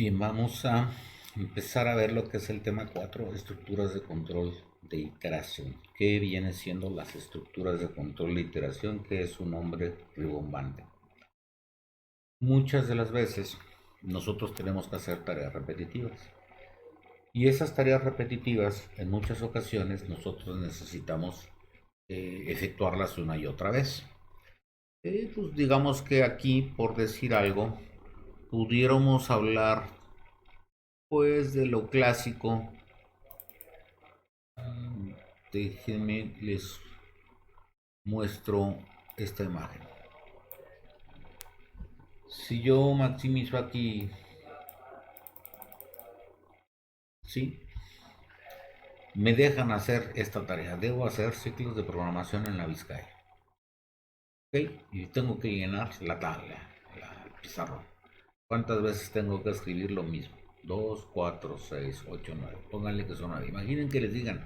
Bien, vamos a empezar a ver lo que es el tema 4, estructuras de control de iteración. ¿Qué viene siendo las estructuras de control de iteración? Que es un nombre ribombante. Muchas de las veces nosotros tenemos que hacer tareas repetitivas. Y esas tareas repetitivas, en muchas ocasiones, nosotros necesitamos efectuarlas una y otra vez. Pues digamos que aquí, por decir algo, pudiéramos hablar pues de lo clásico. Déjenme les muestro esta imagen. Si yo maximizo aquí, sí, me dejan hacer esta tarea. Debo hacer ciclos de programación en la Vizcaya. ¿Ok? Y tengo que llenar la tabla, la pizarra. ¿Cuántas veces tengo que escribir lo mismo? 2, 4, 6, 8, 9. Pónganle que son 9. Imaginen que les digan,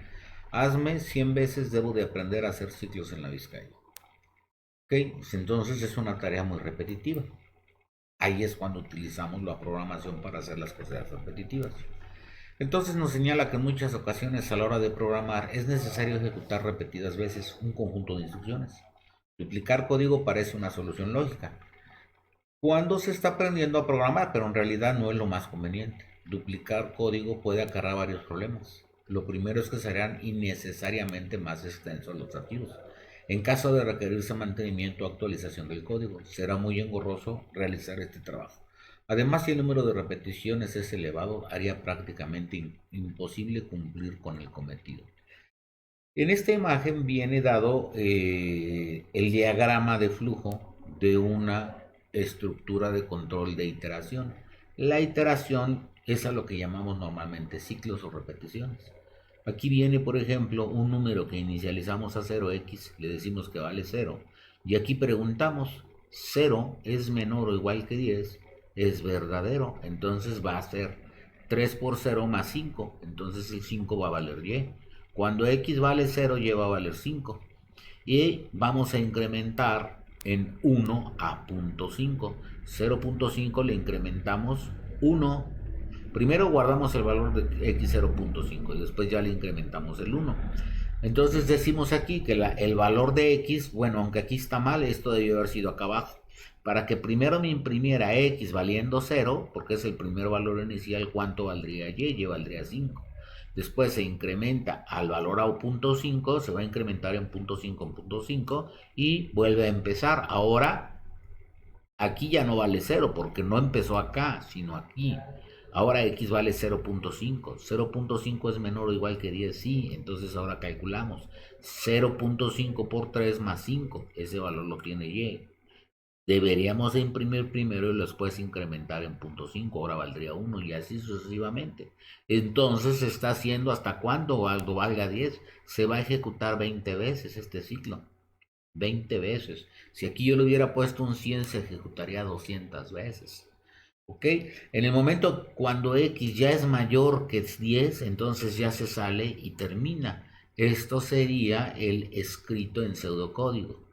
hazme 100 veces debo de aprender a hacer ciclos en la Vizcaya. ¿Ok? Pues entonces es una tarea muy repetitiva. Ahí es cuando utilizamos la programación para hacer las cosas repetitivas. Entonces nos señala que en muchas ocasiones a la hora de programar es necesario ejecutar repetidas veces un conjunto de instrucciones. Duplicar código parece una solución lógica cuando se está aprendiendo a programar, pero en realidad no es lo más conveniente. Duplicar código puede acarrear varios problemas. Lo primero es que serán innecesariamente más extensos los archivos. En caso de requerirse mantenimiento o actualización del código, será muy engorroso realizar este trabajo. Además, si el número de repeticiones es elevado, haría prácticamente imposible cumplir con el cometido. En esta imagen viene dado el diagrama de flujo de una estructura de control de iteración. La iteración es a lo que llamamos normalmente ciclos o repeticiones. Aquí viene, por ejemplo, un número que inicializamos a 0x, le decimos que vale 0, y aquí preguntamos, 0 es menor o igual que 10, es verdadero, entonces va a ser 3 por 0 más 5, entonces el 5 va a valer y. Cuando x vale 0, y va a valer 5. Y vamos a incrementar en 1 a punto 5. 0.5 le incrementamos 1. Primero guardamos el valor de x 0.5 y después ya le incrementamos el 1. Entonces decimos aquí que el valor de x, bueno, aunque aquí está mal, esto debió haber sido acá abajo. Para que primero me imprimiera x valiendo 0, porque es el primer valor inicial, ¿cuánto valdría y? Y valdría 5. Después se incrementa al valor a punto 5, se va a incrementar en punto 5 en punto 5 y vuelve a empezar. Ahora aquí ya no vale 0 porque no empezó acá, sino aquí. Ahora x vale 0.5. 0.5 es menor o igual que 10, sí. Entonces ahora calculamos 0.5 por 3 más 5. Ese valor lo tiene y. Deberíamos de imprimir primero y después incrementar en punto 5. Ahora valdría 1 y así sucesivamente. Entonces se está haciendo hasta cuándo algo valga 10. Se va a ejecutar 20 veces este ciclo. 20 veces. Si aquí yo le hubiera puesto un 100, se ejecutaría 200 veces. ¿Ok? En el momento cuando x ya es mayor que 10, entonces ya se sale y termina. Esto sería el escrito en pseudocódigo.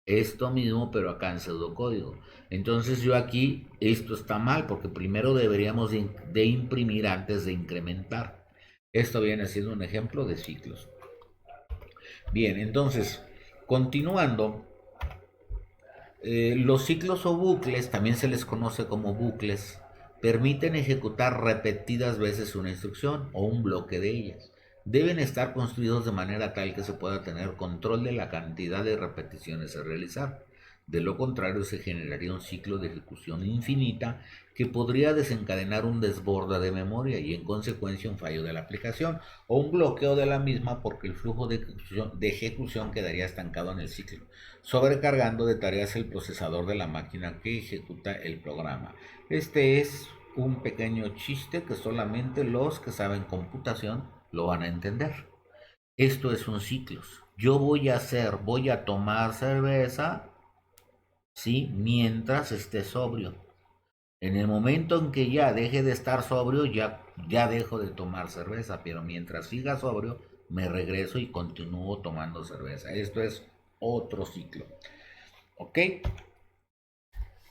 Esto mismo, pero acá en pseudocódigo. Entonces yo aquí, esto está mal, porque primero deberíamos de imprimir antes de incrementar. Esto viene siendo un ejemplo de ciclos. Bien, entonces, continuando, los ciclos o bucles, también se les conoce como bucles, permiten ejecutar repetidas veces una instrucción o un bloque de ellas. Deben estar construidos de manera tal que se pueda tener control de la cantidad de repeticiones a realizar. De lo contrario, se generaría un ciclo de ejecución infinita que podría desencadenar un desborde de memoria y en consecuencia un fallo de la aplicación o un bloqueo de la misma porque el flujo de ejecución quedaría estancado en el ciclo, sobrecargando de tareas el procesador de la máquina que ejecuta el programa. Este es un pequeño chiste que solamente los que saben computación lo van a entender. Esto es un ciclo. Yo voy a tomar cerveza, ¿sí? Mientras esté sobrio. En el momento en que ya deje de estar sobrio, ya dejo de tomar cerveza, pero mientras siga sobrio, me regreso y continúo tomando cerveza. Esto es otro ciclo. ¿Ok?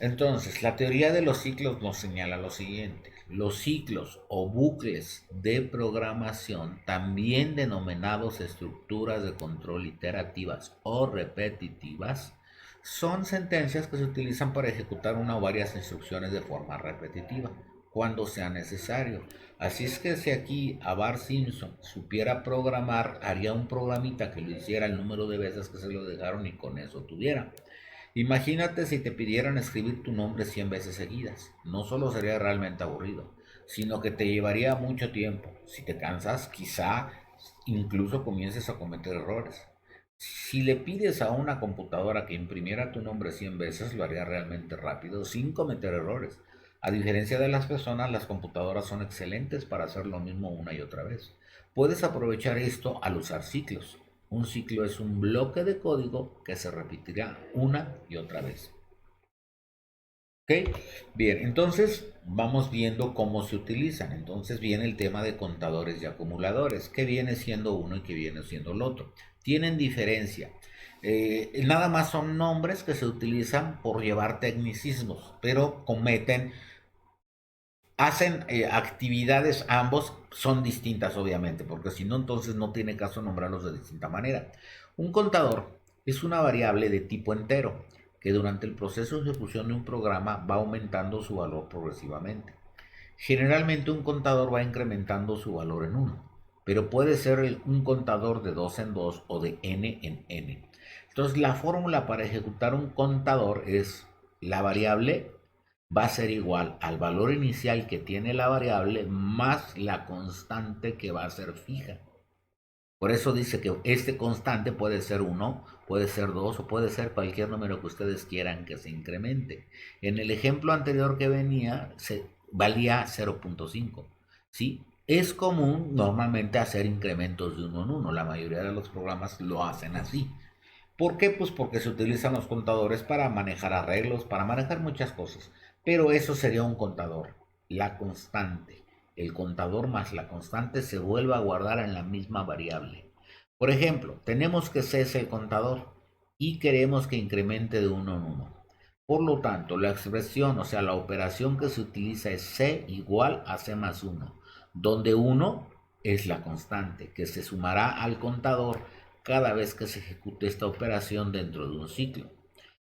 Entonces, la teoría de los ciclos nos señala lo siguiente. los ciclos o bucles de programación, también denominados estructuras de control iterativas o repetitivas, son sentencias que se utilizan para ejecutar una o varias instrucciones de forma repetitiva, cuando sea necesario. Así es que si aquí a Bart Simpson supiera programar, haría un programita que lo hiciera el número de veces que se lo dejaron y con eso tuviera. Imagínate si te pidieran escribir tu nombre 100 veces seguidas. No solo sería realmente aburrido, sino que te llevaría mucho tiempo. Si te cansas, quizá incluso comiences a cometer errores. Si le pides a una computadora que imprimiera tu nombre 100 veces, lo haría realmente rápido, sin cometer errores. A diferencia de las personas, las computadoras son excelentes para hacer lo mismo una y otra vez. Puedes aprovechar esto al usar ciclos. Un ciclo es un bloque de código que se repetirá una y otra vez. ¿Ok? Bien, entonces vamos viendo cómo se utilizan. Entonces viene el tema de contadores y acumuladores. ¿Qué viene siendo uno y qué viene siendo el otro? Tienen diferencia. Nada más son nombres que se utilizan por llevar tecnicismos, pero hacen actividades, ambos son distintas obviamente, porque si no entonces no tiene caso nombrarlos de distinta manera. Un contador es una variable de tipo entero que durante el proceso de ejecución de un programa va aumentando su valor progresivamente. Generalmente un contador va incrementando su valor en uno, pero puede ser un contador de 2 en 2 o de n en n. Entonces la fórmula para ejecutar un contador es la variable va a ser igual al valor inicial que tiene la variable más la constante que va a ser fija. Por eso dice que este constante puede ser 1, puede ser 2 o puede ser cualquier número que ustedes quieran que se incremente. En el ejemplo anterior que venía, valía 0.5. ¿Sí? Es común normalmente hacer incrementos de 1 en 1. La mayoría de los programas lo hacen así. ¿Por qué? Pues porque se utilizan los contadores para manejar arreglos, para manejar muchas cosas. Pero eso sería un contador, la constante. El contador más la constante se vuelve a guardar en la misma variable. Por ejemplo, tenemos que C es el contador y queremos que incremente de 1 en 1. Por lo tanto, la expresión, o sea, la operación que se utiliza es C igual a C más 1, donde 1 es la constante que se sumará al contador cada vez que se ejecute esta operación dentro de un ciclo.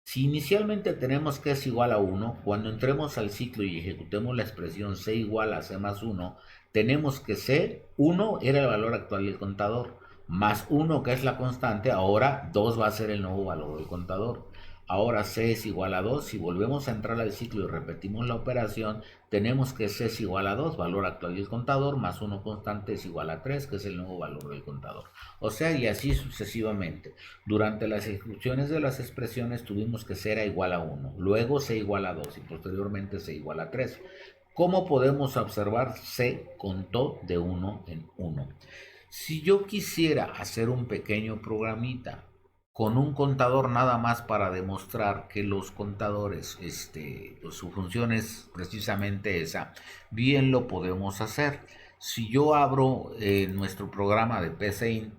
Si inicialmente tenemos que es igual a 1, cuando entremos al ciclo y ejecutemos la expresión c igual a c más 1, tenemos que c, 1 era el valor actual del contador, más 1 que es la constante, ahora 2 va a ser el nuevo valor del contador. Ahora c es igual a 2, si volvemos a entrar al ciclo y repetimos la operación, tenemos que c es igual a 2, valor actual del contador, más 1 constante es igual a 3, que es el nuevo valor del contador. O sea, y así sucesivamente. Durante las ejecuciones de las expresiones tuvimos que c era igual a 1, luego c igual a 2 y posteriormente c igual a 3. ¿Cómo podemos observar? C contó de 1 en 1. Si yo quisiera hacer un pequeño programita con un contador nada más para demostrar que los contadores, pues su función es precisamente esa, bien lo podemos hacer. Si yo abro nuestro programa de PCInt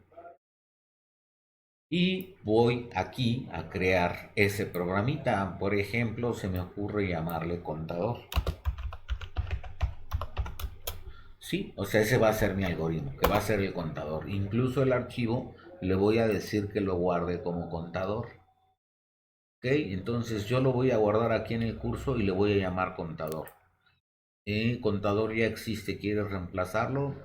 y voy aquí a crear ese programita, por ejemplo, se me ocurre llamarle contador. Sí, o sea, ese va a ser mi algoritmo, que va a ser el contador. Incluso el archivo le voy a decir que lo guarde como contador. Ok, entonces yo lo voy a guardar aquí en el curso y le voy a llamar contador. Contador ya existe, ¿quieres reemplazarlo?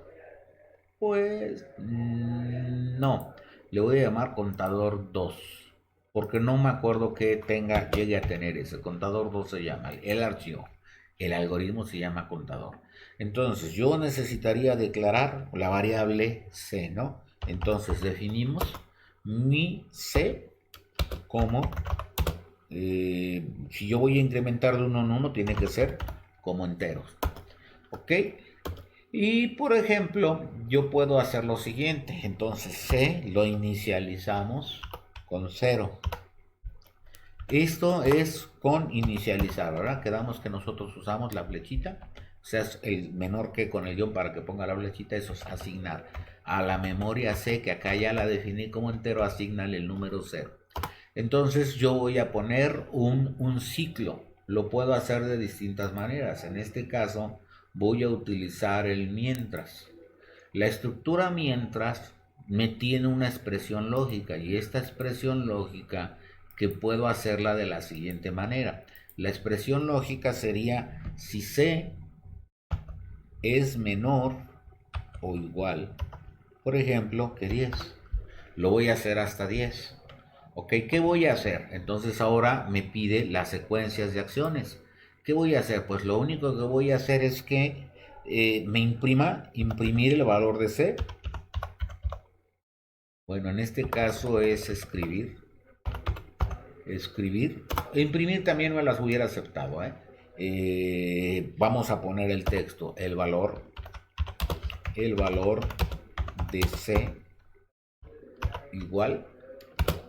Pues no, le voy a llamar contador 2, porque no me acuerdo que llegue a tener ese. Contador 2 se llama el archivo, el algoritmo se llama contador. Entonces yo necesitaría declarar la variable c, ¿no? Entonces definimos mi c como, si yo voy a incrementar de 1 en 1, tiene que ser como enteros, ¿ok? Y por ejemplo, yo puedo hacer lo siguiente. Entonces C lo inicializamos con 0. Esto es con inicializar, ¿verdad? Quedamos que nosotros usamos la flechita. O sea, es el menor que con el guión para que ponga la flechita. Eso es asignar. A la memoria C, que acá ya la definí como entero, asignale el número 0. Entonces yo voy a poner un ciclo. Lo puedo hacer de distintas maneras. En este caso voy a utilizar el mientras. La estructura mientras me tiene una expresión lógica y esta expresión lógica que puedo hacerla de la siguiente manera. La expresión lógica sería si C es menor o igual, por ejemplo, que 10. Lo voy a hacer hasta 10. Ok, ¿qué voy a hacer? Entonces ahora me pide las secuencias de acciones. ¿Qué voy a hacer? Pues lo único que voy a hacer es que me imprimir el valor de C. Bueno, en este caso es escribir. Imprimir también me las hubiera aceptado, ¿eh? Vamos a poner el texto, el valor de C igual,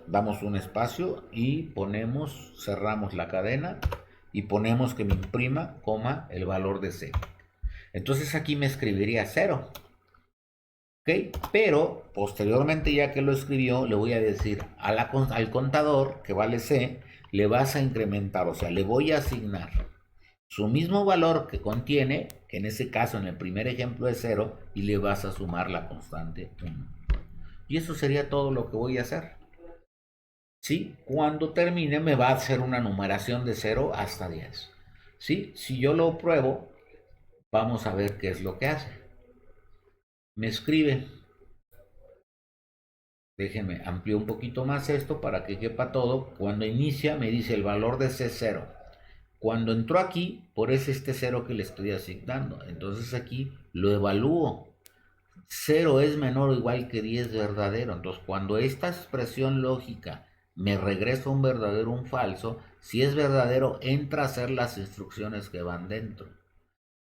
damos un espacio y ponemos, cerramos la cadena y ponemos que me imprima, coma, el valor de C. Entonces aquí me escribiría 0. ¿Ok? Pero posteriormente, ya que lo escribió, le voy a decir al contador que vale C, le vas a incrementar, o sea, le voy a asignar su mismo valor que contiene, que en ese caso en el primer ejemplo es 0, y le vas a sumar la constante 1. Y eso sería todo lo que voy a hacer. ¿Sí? Cuando termine me va a hacer una numeración de 0 hasta 10. ¿Sí? Si yo lo pruebo, vamos a ver qué es lo que hace. Me escribe, déjenme ampliar un poquito más esto para que quepa todo. Cuando inicia me dice el valor de C0. Cuando entró aquí, por eso este 0 que le estoy asignando. Entonces aquí lo evalúo. 0 es menor o igual que 10 verdadero. Entonces cuando esta expresión lógica me regresa un verdadero o un falso, si es verdadero entra a hacer las instrucciones que van dentro.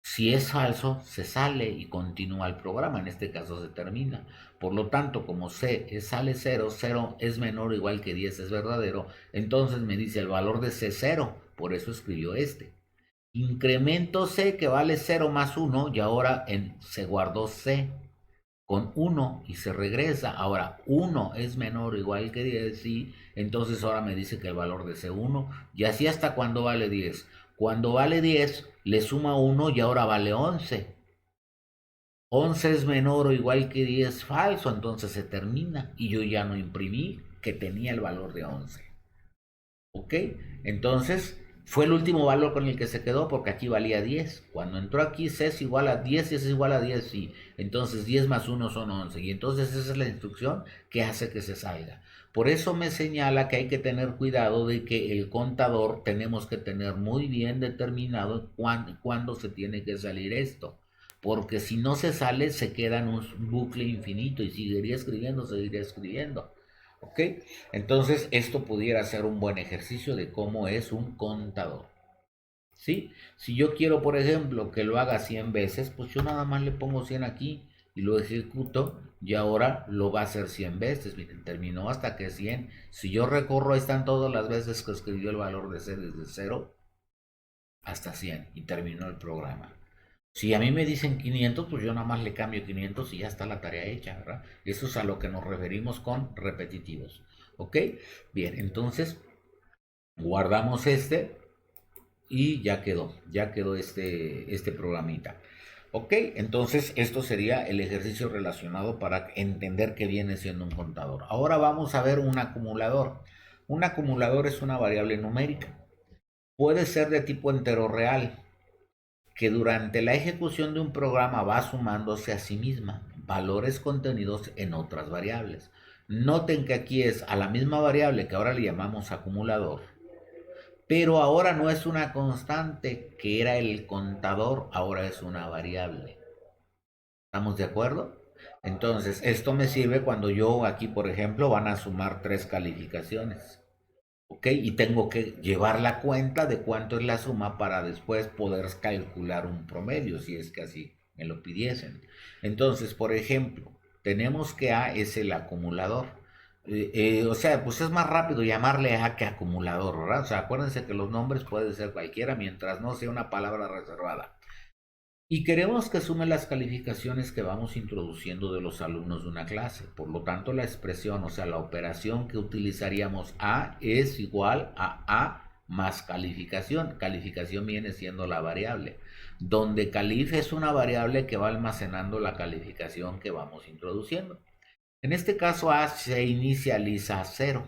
Si es falso, se sale y continúa el programa, en este caso se termina. Por lo tanto, como C sale 0, 0 es menor o igual que 10 es verdadero, entonces me dice el valor de C 0, por eso escribió este. Incremento C que vale 0 más 1 y ahora se guardó C con 1 y se regresa. Ahora 1 es menor o igual que 10, sí, entonces ahora me dice que el valor de C1 y así hasta cuando vale 10. Cuando vale 10 le suma 1 y ahora vale 11. 11 es menor o igual que 10 falso, entonces se termina y yo ya no imprimí que tenía el valor de 11. ¿Ok? Entonces fue el último valor con el que se quedó porque aquí valía 10. Cuando entró aquí C es igual a 10 y C es igual a 10, sí. Entonces 10 más 1 son 11. Y entonces esa es la instrucción que hace que se salga. Por eso me señala que hay que tener cuidado de que el contador tenemos que tener muy bien determinado cuándo se tiene que salir esto. Porque si no se sale se queda en un bucle infinito y seguiría escribiendo. ¿Ok? Entonces esto pudiera ser un buen ejercicio de cómo es un contador. ¿Sí? Si yo quiero, por ejemplo, que lo haga 100 veces, pues yo nada más le pongo 100 aquí y lo ejecuto y ahora lo va a hacer 100 veces. Miren, terminó hasta que 100. Si yo recorro, ahí están todas las veces que escribió el valor de C desde 0 hasta 100 y terminó el programa. Si a mí me dicen 500, pues yo nada más le cambio 500 y ya está la tarea hecha, ¿verdad? Eso es a lo que nos referimos con repetitivos. ¿Ok? Bien, entonces guardamos este y ya quedó este programita. ¿Ok? Entonces esto sería el ejercicio relacionado para entender qué viene siendo un contador. Ahora vamos a ver un acumulador. Un acumulador es una variable numérica. Puede ser de tipo entero real, que durante la ejecución de un programa va sumándose a sí misma valores contenidos en otras variables. Noten que aquí es a la misma variable que ahora le llamamos acumulador, pero ahora no es una constante que era el contador, ahora es una variable. ¿Estamos de acuerdo? Entonces, esto me sirve cuando yo aquí, por ejemplo, van a sumar 3 calificaciones. ¿Ok? Y tengo que llevar la cuenta de cuánto es la suma para después poder calcular un promedio, si es que así me lo pidiesen. Entonces, por ejemplo, tenemos que A es el acumulador. O sea, pues es más rápido llamarle A que acumulador, ¿verdad? O sea, acuérdense que los nombres pueden ser cualquiera mientras no sea una palabra reservada. Y queremos que sume las calificaciones que vamos introduciendo de los alumnos de una clase. Por lo tanto, la expresión, o sea, la operación que utilizaríamos A es igual a A más calificación. Calificación viene siendo la variable. donde calif es una variable que va almacenando la calificación que vamos introduciendo. En este caso A se inicializa a 0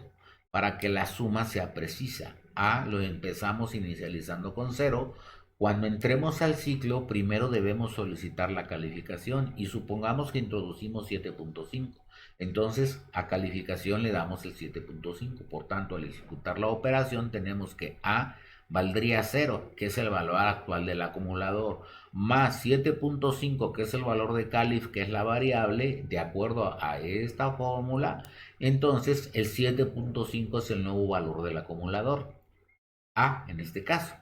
para que la suma sea precisa. A lo empezamos inicializando con 0. Cuando entremos al ciclo, primero debemos solicitar la calificación y supongamos que introducimos 7.5. Entonces a calificación le damos el 7.5. Por tanto, al ejecutar la operación tenemos que A valdría 0, que es el valor actual del acumulador, más 7.5, que es el valor de calif, que es la variable, de acuerdo a esta fórmula. Entonces el 7.5 es el nuevo valor del acumulador, A en este caso.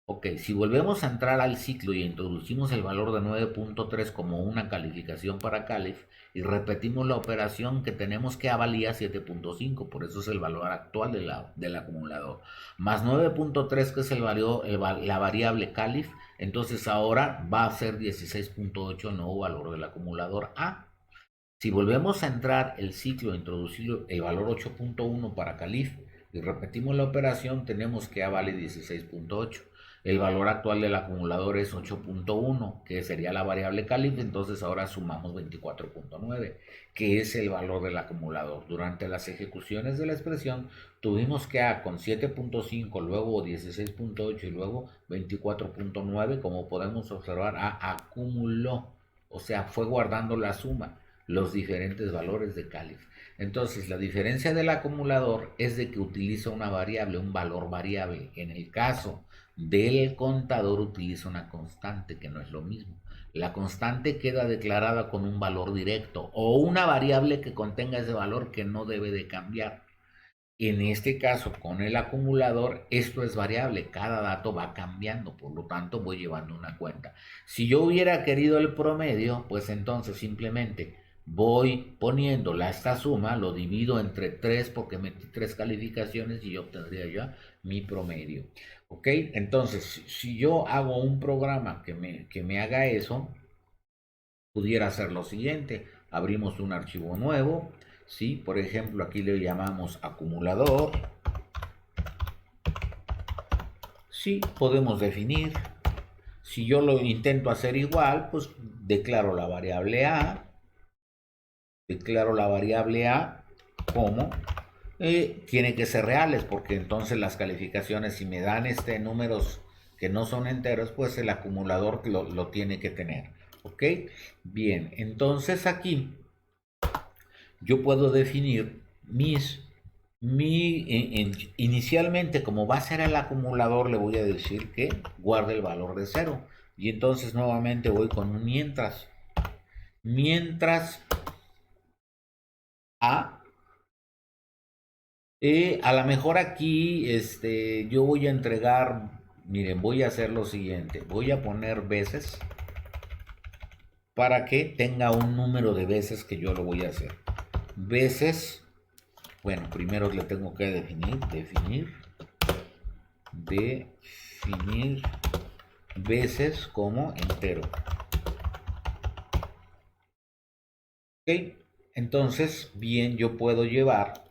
Ok, si volvemos a entrar al ciclo y introducimos el valor de 9.3 como una calificación para calif y repetimos la operación, que tenemos que A valía 7.5, por eso es el valor actual del acumulador, más 9.3, que es la variable calif. Entonces ahora va a ser 16.8 el nuevo valor del acumulador A. Si volvemos a entrar el ciclo e introducir el valor 8.1 para calif y repetimos la operación, tenemos que A vale 16.8. El valor actual del acumulador es 8.1, que sería la variable calif. Entonces ahora sumamos 24.9, que es el valor del acumulador. Durante las ejecuciones de la expresión tuvimos que A con 7.5, luego 16.8 y luego 24.9. Como podemos observar, A acumuló, o sea, fue guardando la suma, los diferentes valores de calif. Entonces, la diferencia del acumulador es de que utiliza una variable, un valor variable. En el caso del contador utiliza una constante, que no es lo mismo. La constante queda declarada con un valor directo o una variable que contenga ese valor que no debe de cambiar. En este caso, con el acumulador, esto es variable, cada dato va cambiando, por lo tanto voy llevando una cuenta. Si yo hubiera querido el promedio, pues entonces simplemente voy poniendo esta suma, lo divido entre 3 porque metí 3 calificaciones y yo obtendría ya mi promedio. ¿Ok? Entonces, si yo hago un programa que me haga eso, pudiera hacer lo siguiente: abrimos un archivo nuevo, ¿sí? Por ejemplo, aquí le llamamos acumulador. Sí, podemos definir. Si yo lo intento hacer igual, pues declaro la variable A. Declaro la variable A como tiene que ser reales, porque entonces las calificaciones, si me dan números que no son enteros, pues el acumulador lo tiene que tener. ¿Ok? Bien, entonces aquí yo puedo definir inicialmente, como va a ser el acumulador, le voy a decir que guarde el valor de 0. Y entonces nuevamente voy con un mientras. Mientras A. A lo mejor aquí yo voy a entregar, miren, voy a hacer lo siguiente. Voy a poner veces para que tenga un número de veces que yo lo voy a hacer. Veces, bueno, primero le tengo que definir veces como entero. Ok, entonces, bien, yo puedo llevar,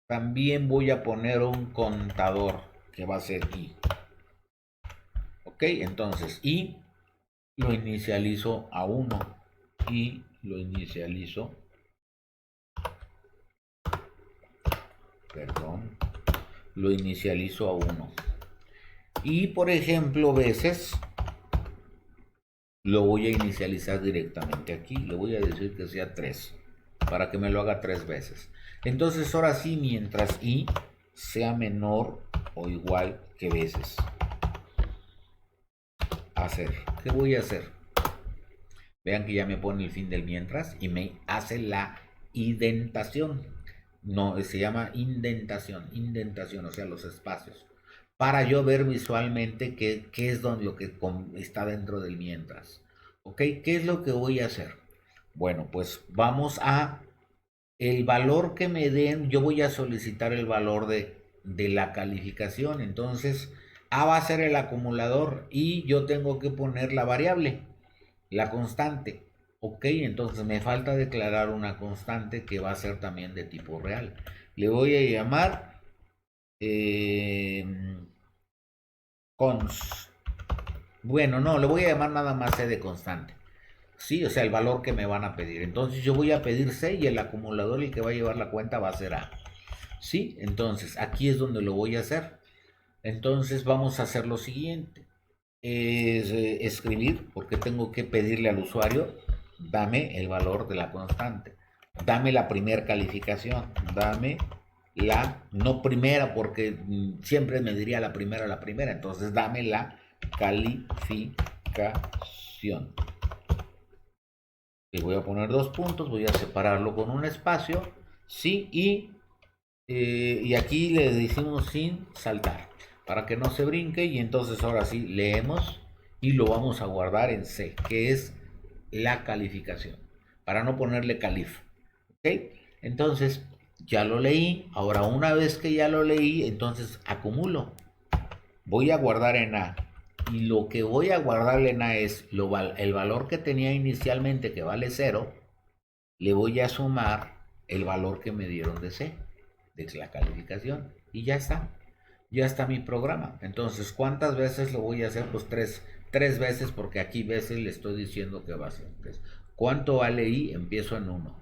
también voy a poner un contador que va a ser i. Ok, entonces i lo inicializo a 1 y lo inicializo, perdón, lo inicializo a 1. Y por ejemplo, veces lo voy a inicializar directamente aquí. Le voy a decir que sea 3 para que me lo haga 3 veces. Entonces ahora sí, mientras i sea menor o igual que veces. Hacer. ¿Qué voy a hacer? Vean que ya me pone el fin del mientras y me hace la indentación. No, se llama indentación, o sea, los espacios. Para yo ver visualmente qué es lo que está dentro del mientras. ¿Ok? ¿Qué es lo que voy a hacer? Bueno, pues vamos a el valor que me den. Yo voy a solicitar el valor de la calificación. Entonces, A va a ser el acumulador y yo tengo que poner la variable, la constante. Ok, entonces me falta declarar una constante que va a ser también de tipo real. Le voy a llamar cons. Bueno, no, le voy a llamar nada más C de constante. Sí, o sea, el valor que me van a pedir. Entonces yo voy a pedir C y el acumulador, el que va a llevar la cuenta, va a ser A. Sí, entonces aquí es donde lo voy a hacer. Entonces vamos a hacer lo siguiente. Es escribir, porque tengo que pedirle al usuario, dame el valor de la constante. Dame la primera calificación. Dame la, no primera, porque siempre me diría la primera. Entonces dame la calificación. Le voy a poner dos puntos, voy a separarlo con un espacio, sí, y aquí le decimos sin saltar, para que no se brinque, y entonces ahora sí leemos y lo vamos a guardar en C, que es la calificación, para no ponerle calif, ¿ok? Entonces ya lo leí, ahora una vez que ya lo leí, entonces acumulo, voy a guardar en A, y lo que voy a guardar en A es el valor que tenía inicialmente, que vale 0, le voy a sumar el valor que me dieron de C, de la calificación, y ya está mi programa. Entonces, ¿cuántas veces lo voy a hacer? Pues tres veces, porque aquí veces le estoy diciendo que va a ser tres. ¿Cuánto vale I? Empiezo en 1.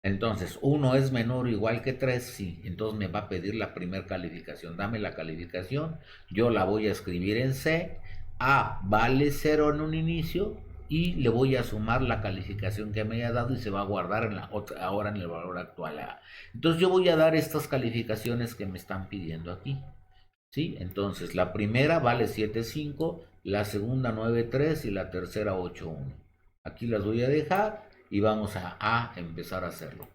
Entonces, 1 es menor o igual que 3, sí. Entonces me va a pedir la primera calificación. Dame la calificación, yo la voy a escribir en C. A vale 0 en un inicio y le voy a sumar la calificación que me haya dado y se va a guardar en la otra, ahora en el valor actual A. Entonces yo voy a dar estas calificaciones que me están pidiendo aquí. ¿Sí? Entonces la primera vale 7.5, la segunda 9.3 y la tercera 8.1. Aquí las voy a dejar y vamos a empezar a hacerlo.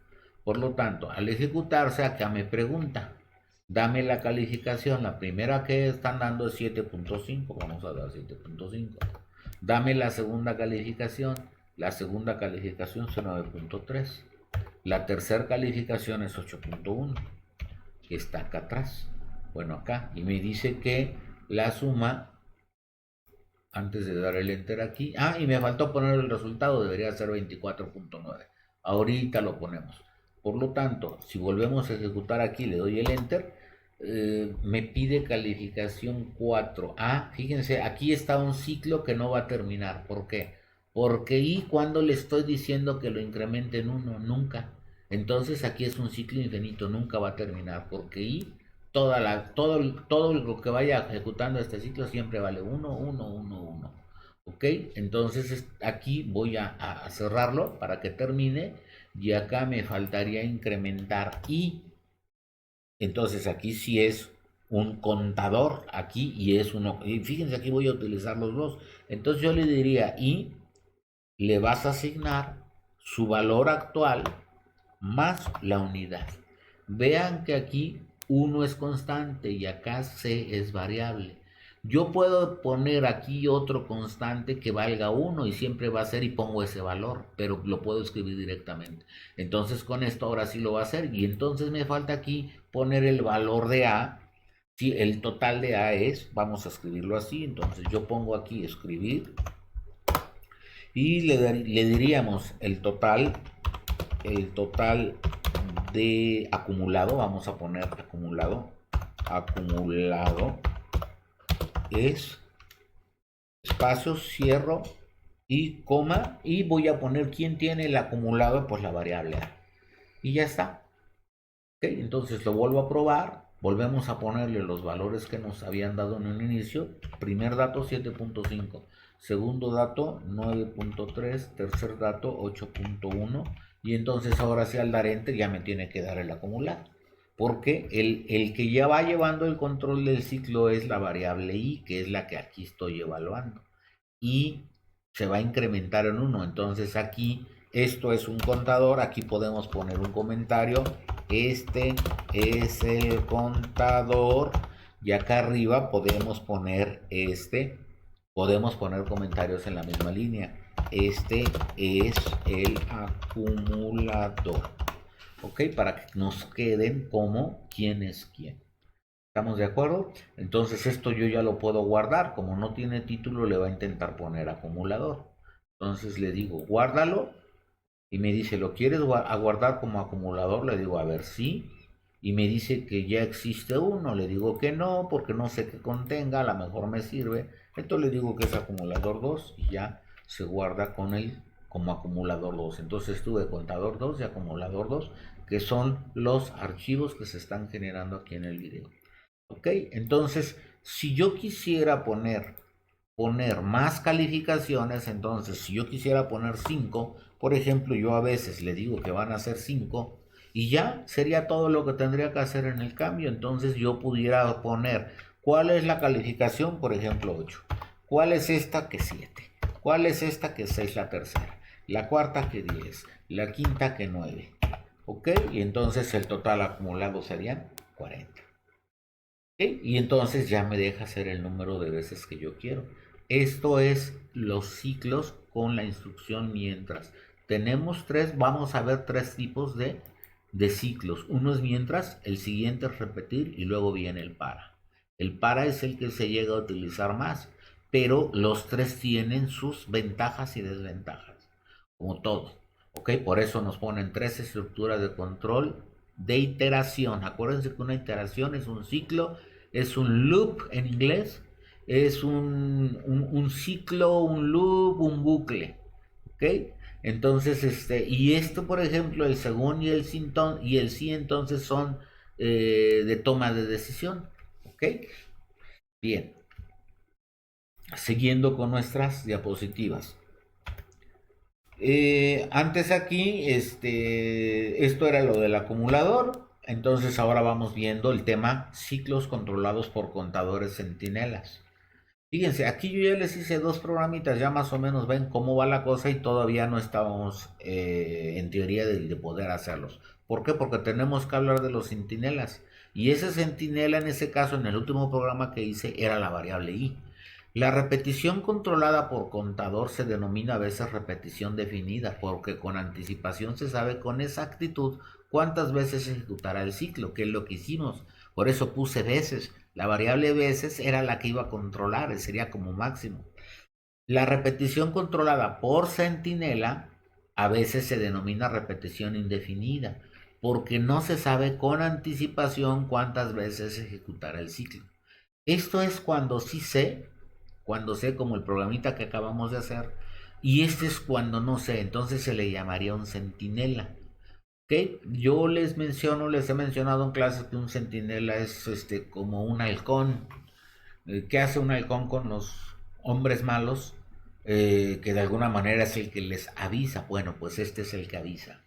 Por lo tanto, al ejecutarse, acá me pregunta, dame la calificación. La primera que están dando es 7.5, vamos a dar 7.5. Dame la segunda calificación. La segunda calificación es 9.3. La tercera calificación es 8.1, que está acá atrás. Bueno, acá. Y me dice que la suma, antes de dar el enter aquí. Y me faltó poner el resultado, debería ser 24.9. Ahorita lo ponemos. Por lo tanto, si volvemos a ejecutar aquí, le doy el enter, me pide calificación 4. Fíjense, aquí está un ciclo que no va a terminar. ¿Por qué? Porque y cuando le estoy diciendo que lo incremente en 1, nunca. Entonces aquí es un ciclo infinito, nunca va a terminar. Porque y todo lo que vaya ejecutando este ciclo siempre vale 1, 1, 1, 1. ¿Ok? Entonces aquí voy a cerrarlo para que termine. Y acá me faltaría incrementar y. Entonces aquí sí es un contador aquí y es uno. Y fíjense, aquí voy a utilizar los dos. Entonces yo le diría y le vas a asignar su valor actual más la unidad. Vean que aquí 1 es constante y acá C es variable. Yo puedo poner aquí otro constante que valga 1 y siempre va a ser y pongo ese valor, pero lo puedo escribir directamente. Entonces con esto ahora sí lo va a hacer y entonces me falta aquí poner el valor de A. Si el total de A es, vamos a escribirlo así, entonces yo pongo aquí escribir y le diríamos el total de acumulado, vamos a poner acumulado es espacio, cierro y coma y voy a poner quién tiene el acumulado, pues la variable A y ya está. Okay, entonces lo vuelvo a probar, volvemos a ponerle los valores que nos habían dado en un inicio. Primer dato 7.5, segundo dato 9.3, tercer dato 8.1 y entonces ahora sí al dar enter ya me tiene que dar el acumulado, porque el que ya va llevando el control del ciclo es la variable i, que es la que aquí estoy evaluando, y se va a incrementar en 1. Entonces aquí esto es un contador, aquí podemos poner un comentario, este es el contador, y acá arriba podemos poner comentarios en la misma línea. Este es el acumulador, ok, para que nos queden como quién es quién. ¿Estamos de acuerdo? Entonces esto yo ya lo puedo guardar. Como no tiene título, le va a intentar poner acumulador. Entonces le digo, guárdalo. Y me dice, ¿lo quieres guardar como acumulador? Le digo, a ver, sí. y me dice que ya existe uno. Le digo que no, porque no sé qué contenga, a lo mejor me sirve. Entonces le digo que es acumulador 2 y ya se guarda con él como acumulador 2. Entonces tuve contador 2 y acumulador 2, que son los archivos que se están generando aquí en el video. Ok, entonces si yo quisiera poner más calificaciones, entonces si yo quisiera poner 5, por ejemplo, yo a veces le digo que van a ser 5 y ya sería todo lo que tendría que hacer en el cambio. Entonces yo pudiera poner cuál es la calificación, por ejemplo 8, cuál es esta que 7, cuál es esta que 6, la tercera, la cuarta que 10, la quinta que 9. Ok, y entonces el total acumulado serían 40. ¿Ok? Y entonces ya me deja hacer el número de veces que yo quiero. Esto es los ciclos con la instrucción mientras. Tenemos vamos a ver tres tipos de ciclos. Uno es mientras, el siguiente es repetir y luego viene el para. El para es el que se llega a utilizar más, pero los tres tienen sus ventajas y desventajas, como todo. ¿Ok? Por eso nos ponen tres estructuras de control de iteración. Acuérdense que una iteración es un ciclo, es un loop en inglés, es un ciclo, un loop, un bucle. ¿Ok? Entonces, y esto, por ejemplo, el según y el sí, entonces son de toma de decisión. ¿Ok? Bien, siguiendo con nuestras diapositivas. Antes aquí, esto era lo del acumulador. Entonces ahora vamos viendo el tema ciclos controlados por contadores centinelas. Fíjense, aquí yo ya les hice dos programitas, ya más o menos ven cómo va la cosa y todavía no estábamos en teoría de poder hacerlos. ¿Por qué? Porque tenemos que hablar de los centinelas. Y ese centinela en ese caso, en el último programa que hice, era la variable i. La repetición controlada por contador se denomina a veces repetición definida, porque con anticipación se sabe con exactitud cuántas veces ejecutará el ciclo, que es lo que hicimos. Por eso puse veces. La variable veces era la que iba a controlar, sería como máximo. La repetición controlada por centinela a veces se denomina repetición indefinida, porque no se sabe con anticipación cuántas veces ejecutará el ciclo. Esto es cuando sé como el programita que acabamos de hacer, y este es cuando no sé, entonces se le llamaría un centinela. ¿Ok? Yo les he mencionado en clases que un centinela es como un halcón. ¿Qué hace un halcón con los hombres malos? Que de alguna manera es el que les avisa. Bueno, pues este es el que avisa.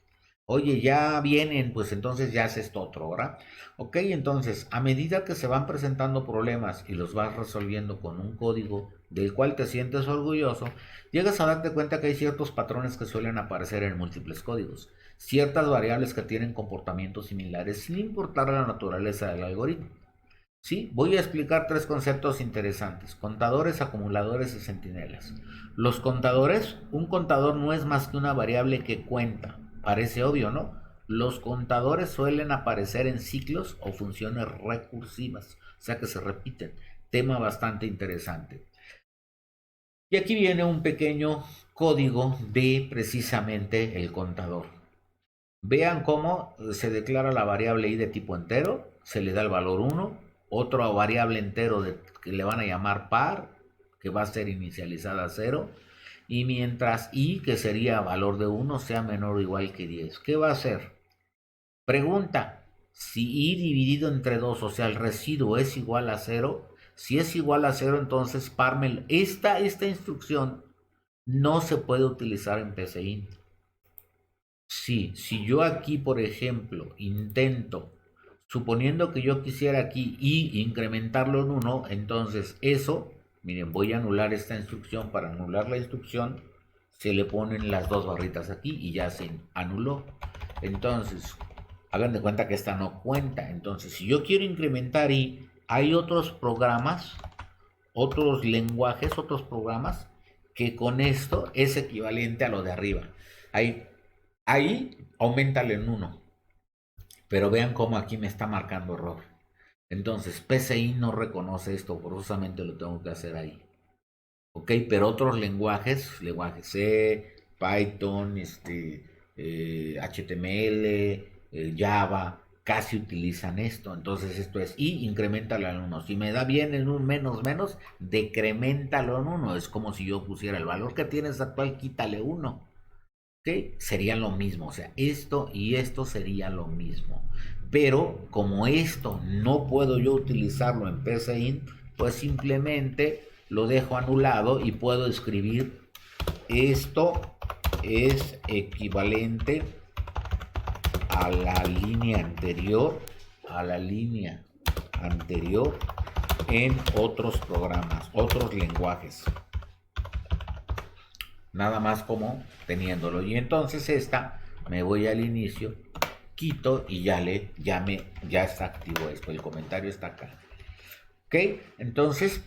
Oye, ya vienen, pues entonces ya haces esto otro, ¿verdad? Ok, entonces, a medida que se van presentando problemas y los vas resolviendo con un código del cual te sientes orgulloso, llegas a darte cuenta que hay ciertos patrones que suelen aparecer en múltiples códigos, ciertas variables que tienen comportamientos similares sin importar la naturaleza del algoritmo. Sí, voy a explicar tres conceptos interesantes: contadores, acumuladores y centinelas. Los contadores, un contador no es más que una variable que cuenta. Parece obvio, ¿no? Los contadores suelen aparecer en ciclos o funciones recursivas, o sea que se repiten. Tema bastante interesante. Y aquí viene un pequeño código de precisamente el contador. Vean cómo se declara la variable i de tipo entero, se le da el valor 1, otra variable entero que le van a llamar par, que va a ser inicializada a 0, y mientras i, que sería valor de 1, sea menor o igual que 10. ¿Qué va a hacer? Pregunta, si i dividido entre 2, o sea, el residuo es igual a 0, si es igual a 0, entonces parmel. Esta instrucción no se puede utilizar en PCInt. Sí, si yo aquí, por ejemplo, intento, suponiendo que yo quisiera aquí y incrementarlo en 1, entonces eso, miren, voy a anular esta instrucción. Para anular la instrucción, se le ponen las dos barritas aquí y ya se anuló. Entonces, hagan de cuenta que esta no cuenta. Entonces, si yo quiero incrementar y hay otros programas, otros lenguajes, otros programas, que con esto es equivalente a lo de arriba. Ahí aumentale en 1, pero vean cómo aquí me está marcando error. Entonces, PCI no reconoce esto, forzosamente lo tengo que hacer ahí. Ok, pero otros lenguajes C, Python, HTML, Java, casi utilizan esto. Entonces esto es y incrementalo en 1. Si me da bien en un menos menos, decrementalo en 1. Es como si yo pusiera el valor que tienes actual, quítale 1. ¿Ok? Sería lo mismo. O sea, esto y esto sería lo mismo. Pero como esto no puedo yo utilizarlo en PCInt, pues simplemente lo dejo anulado y puedo escribir esto es equivalente a la línea anterior, a la línea anterior en otros programas, otros lenguajes. Nada más como teniéndolo. Y entonces esta, me voy al inicio, quito y ya está activo esto. El comentario está acá. ¿Ok? Entonces,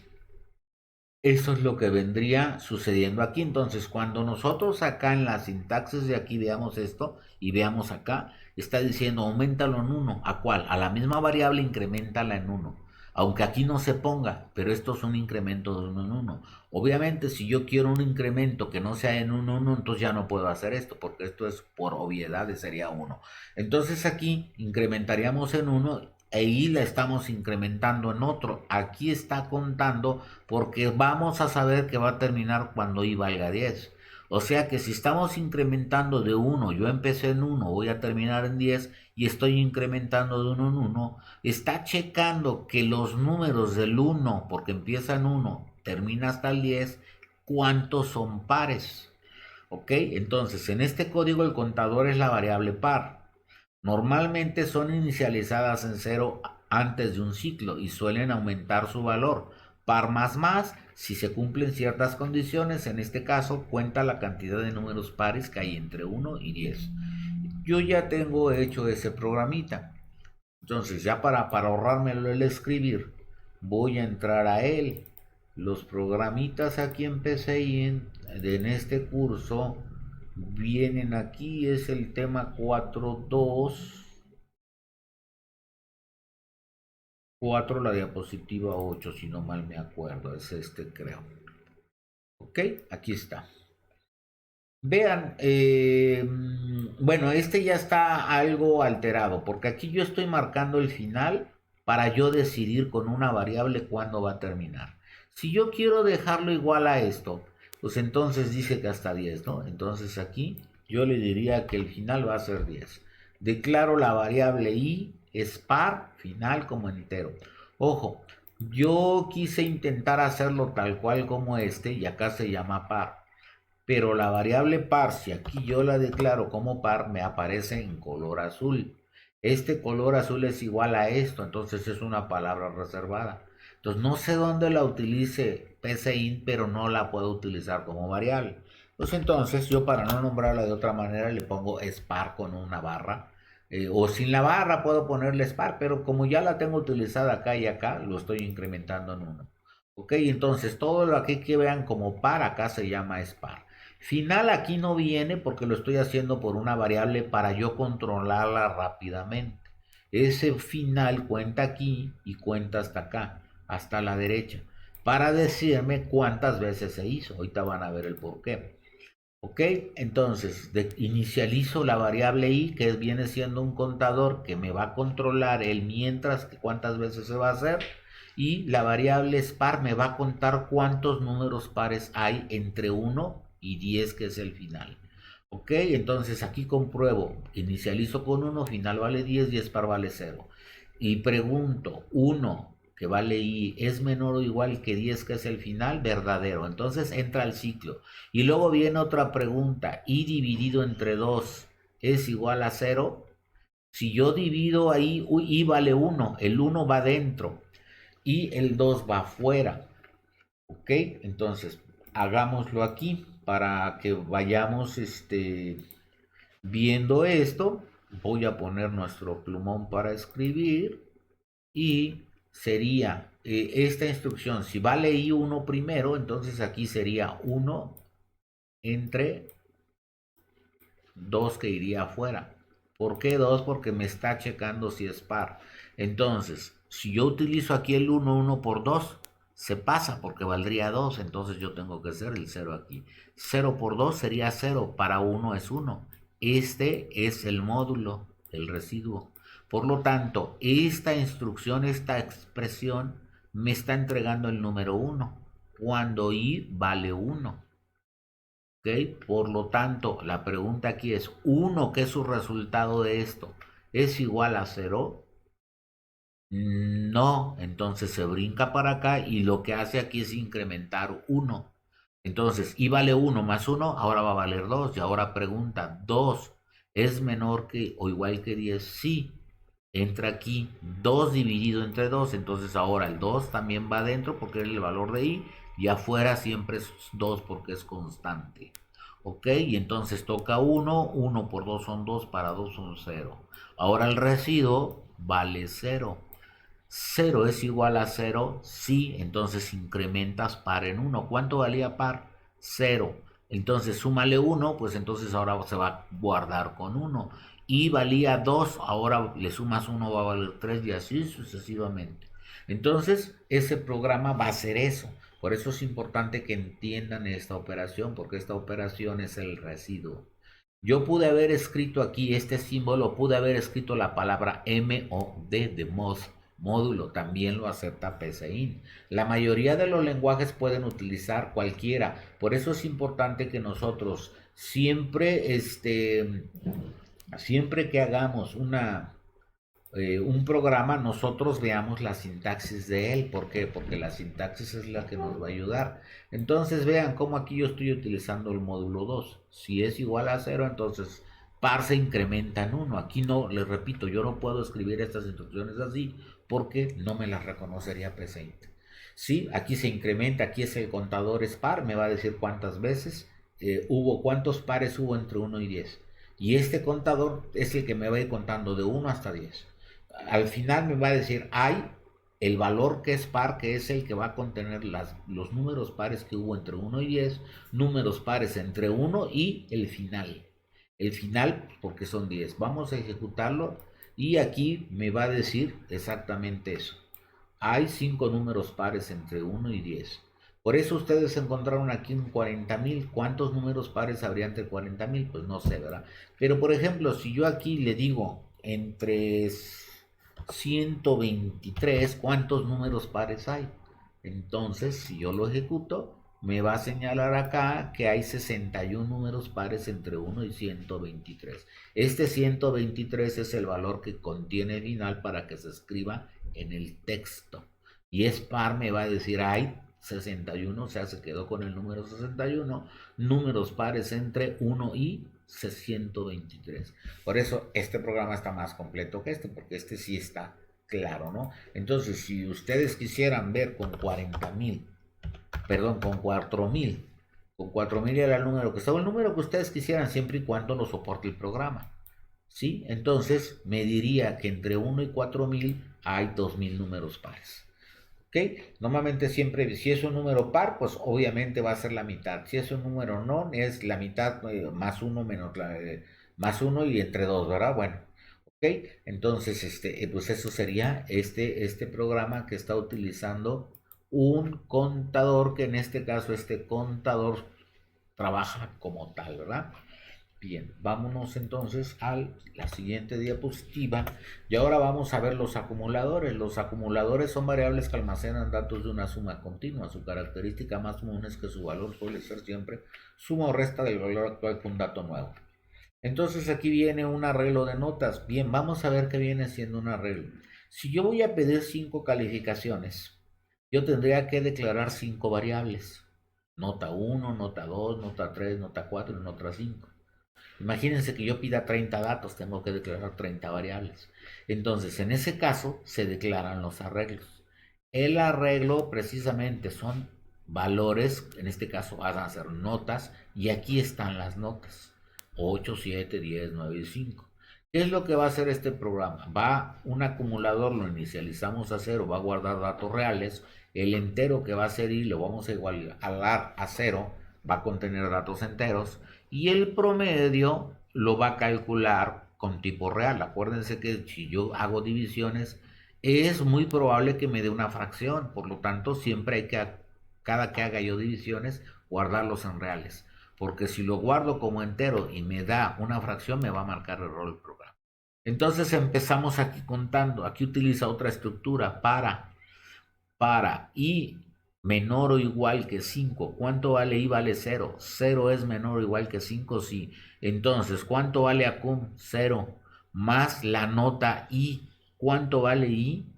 eso es lo que vendría sucediendo aquí. Entonces, cuando nosotros acá en la sintaxis de aquí veamos esto y veamos acá, está diciendo aumentalo en 1. ¿A cuál? A la misma variable incrementala en 1. Aunque aquí no se ponga, pero esto es un incremento de 1 en 1. Obviamente, si yo quiero un incremento que no sea en 1 en 1, entonces ya no puedo hacer esto, porque esto es por obviedad, sería 1. Entonces aquí incrementaríamos en 1 y la estamos incrementando en otro. Aquí está contando porque vamos a saber que va a terminar cuando i valga 10. O sea que si estamos incrementando de 1, yo empecé en 1, voy a terminar en 10 y estoy incrementando de 1 en 1, está checando que los números del 1, porque empieza en 1, termina hasta el 10, ¿cuántos son pares? ¿Ok? Entonces, en este código el contador es la variable par. Normalmente son inicializadas en 0 antes de un ciclo y suelen aumentar su valor. Par más, si se cumplen ciertas condiciones, en este caso cuenta la cantidad de números pares que hay entre 1 y 10. Yo ya tengo hecho ese programita. Entonces ya para ahorrármelo el escribir, voy a entrar a él. Los programitas aquí en PCI en este curso vienen aquí, es el tema 4.2, 4 la diapositiva 8 si no mal me acuerdo, es este creo. Ok, aquí está. Vean, bueno, este ya está algo alterado, porque aquí yo estoy marcando el final para yo decidir con una variable cuándo va a terminar. Si yo quiero dejarlo igual a esto, pues entonces dice que hasta 10, ¿no? Entonces aquí yo le diría que el final va a ser 10. Declaro la variable i es par, final como entero. Ojo, yo quise intentar hacerlo tal cual como este y acá se llama par. Pero la variable par, si aquí yo la declaro como par, me aparece en color azul. Este color azul es igual a esto, entonces es una palabra reservada. Entonces no sé dónde la utilice PCInt, pero no la puedo utilizar como variable. Pues entonces yo para no nombrarla de otra manera le pongo spar con una barra. O sin la barra puedo ponerle spar, pero como ya la tengo utilizada acá y acá, lo estoy incrementando en uno. Ok, entonces todo lo aquí que vean como par acá se llama spar. Final aquí no viene porque lo estoy haciendo por una variable para yo controlarla rápidamente. Ese final cuenta aquí y cuenta hasta acá, hasta la derecha, para decirme cuántas veces se hizo. Ahorita van a ver el porqué. Ok, entonces inicializo la variable i que viene siendo un contador que me va a controlar el mientras que cuántas veces se va a hacer y la variable spar me va a contar cuántos números pares hay entre 1 y 10 que es el final. Ok, entonces aquí compruebo, inicializo con 1, final vale 10 y spar vale 0. Y pregunto, 1 que vale i es menor o igual que 10 que es el final, verdadero. Entonces entra al ciclo. Y luego viene otra pregunta, i dividido entre 2 es igual a 0. Si yo divido ahí, i vale 1, el 1 va dentro y el 2 va afuera. Ok, entonces hagámoslo aquí para que vayamos viendo esto. Voy a poner nuestro plumón para escribir y sería esta instrucción, si vale i1 primero, entonces aquí sería 1 entre 2 que iría afuera. ¿Por qué 2? Porque me está checando si es par. Entonces, si yo utilizo aquí el 1, 1 por 2, se pasa porque valdría 2. Entonces yo tengo que hacer el 0 aquí. 0 por 2 sería 0. Para 1 es 1. Este es el módulo, el residuo. Por lo tanto, esta instrucción, esta expresión, me está entregando el número 1, cuando i vale 1. ¿Ok? Por lo tanto, la pregunta aquí es, 1, ¿qué es su resultado de esto? ¿Es igual a 0? No, entonces se brinca para acá y lo que hace aquí es incrementar 1. Entonces, y vale 1 más 1, ahora va a valer 2. Y ahora pregunta, ¿2 es menor que o igual que 10? Sí, entra aquí 2 dividido entre 2. Entonces ahora el 2 también va adentro porque es el valor de i. Y afuera siempre es 2 porque es constante. Ok, y entonces toca 1. 1 por 2 son 2, para 2 son 0. Ahora el residuo vale 0. 0 es igual a 0, sí, entonces incrementas par en 1. ¿Cuánto valía par? 0. Entonces súmale 1, pues entonces ahora se va a guardar con 1. Y valía 2, ahora le sumas 1, va a valer 3 y así sucesivamente. Entonces ese programa va a hacer eso. Por eso es importante que entiendan esta operación, porque esta operación es el residuo. Yo pude haber escrito aquí este símbolo, pude haber escrito la palabra MOD de mod, módulo, también lo acepta PCInt. La mayoría de los lenguajes pueden utilizar cualquiera, por eso es importante que nosotros siempre que hagamos un programa, nosotros veamos la sintaxis de él. ¿Por qué? Porque la sintaxis es la que nos va a ayudar. Entonces vean cómo aquí yo estoy utilizando el módulo 2. Si es igual a 0, entonces par se incrementa en 1. Aquí no, les repito, yo no puedo escribir estas instrucciones así porque no me las reconocería PCInt. Sí, aquí se incrementa, aquí es el contador es par, me va a decir cuántas veces cuántos pares hubo entre 1 y 10. Y este contador es el que me va a ir contando de 1 hasta 10. Al final me va a decir, hay el valor que es par, que es el que va a contener los números pares que hubo entre 1 y 10, números pares entre 1 y el final. El final, porque son 10. Vamos a ejecutarlo y aquí me va a decir exactamente eso. Hay 5 números pares entre 1 y 10. Por eso ustedes encontraron aquí un 40,000. ¿Cuántos números pares habría entre 40,000? Pues no sé, ¿verdad? Pero por ejemplo, si yo aquí le digo entre 123, ¿cuántos números pares hay? Entonces, si yo lo ejecuto, me va a señalar acá que hay 61 números pares entre 1 y 123. Este 123 es el valor que contiene final para que se escriba en el texto. Y es par, me va a decir, hay 61, o sea, se quedó con el número 61, números pares entre 1 y 123. Por eso este programa está más completo que este, porque este sí está claro, ¿no? Entonces, si ustedes quisieran ver con 40,000, perdón, con 4,000, con 4,000 era el número que estaba, el número que ustedes quisieran, siempre y cuando lo soporte el programa. ¿Sí? Entonces me diría que entre 1 y 4,000 hay 2,000 números pares. ¿Ok? Normalmente siempre, si es un número par, pues obviamente va a ser la mitad. Si es un número non, es la mitad más 1 menos más 1 y entre 2, ¿verdad? Bueno, ¿ok? Entonces, pues eso sería este programa que está utilizando un contador, que en este caso este contador trabaja como tal, ¿verdad? Bien, vámonos entonces a la siguiente diapositiva y ahora vamos a ver los acumuladores. Los acumuladores son variables que almacenan datos de una suma continua. Su característica más común es que su valor suele ser siempre suma o resta del valor actual con un dato nuevo. Entonces aquí viene un arreglo de notas. Bien, vamos a ver qué viene siendo un arreglo. Si yo voy a pedir 5 calificaciones, yo tendría que declarar 5 variables. Nota 1, nota 2, nota 3, nota 4 y nota 5. Imagínense que yo pida 30 datos, tengo que declarar 30 variables. Entonces, en ese caso, se declaran los arreglos. El arreglo precisamente son valores, en este caso van a ser notas, y aquí están las notas. 8, 7, 10, 9 y 5. ¿Qué es lo que va a hacer este programa? Va un acumulador, lo inicializamos a 0, va a guardar datos reales. El entero que va a ser y lo vamos a igualar a 0, va a contener datos enteros y el promedio lo va a calcular con tipo real. Acuérdense que si yo hago divisiones es muy probable que me dé una fracción, por lo tanto siempre hay que, cada que haga yo divisiones, guardarlos en reales, porque si lo guardo como entero y me da una fracción me va a marcar error el programa. Entonces empezamos aquí contando. Aquí utiliza otra estructura para i menor o igual que 5. ¿Cuánto vale i? Vale 0. 0 es menor o igual que 5, sí. Entonces, ¿cuánto vale acum? 0. Más la nota i. ¿Cuánto vale i?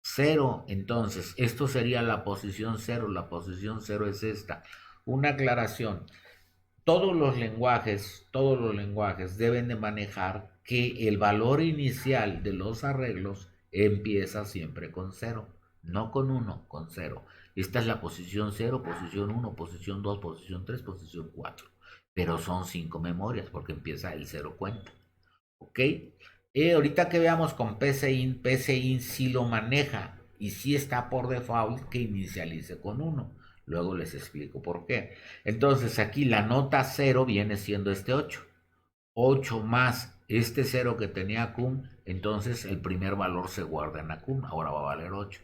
0. Entonces, esto sería la posición 0. La posición 0 es esta. Una aclaración. Todos los lenguajes deben de manejar que el valor inicial de los arreglos empieza siempre con 0, no con 1, con 0. Esta es la posición 0, posición 1, posición 2, posición 3, posición 4. Pero son 5 memorias porque empieza el 0 cuenta. ¿Ok? Ahorita que veamos con PCIN, PCIN sí lo maneja y sí está por default que inicialice con 1. Luego les explico por qué. Entonces aquí la nota 0 viene siendo este 8. 8 más este 0 que tenía ACUM, entonces el primer valor se guarda en ACUM, ahora va a valer 8.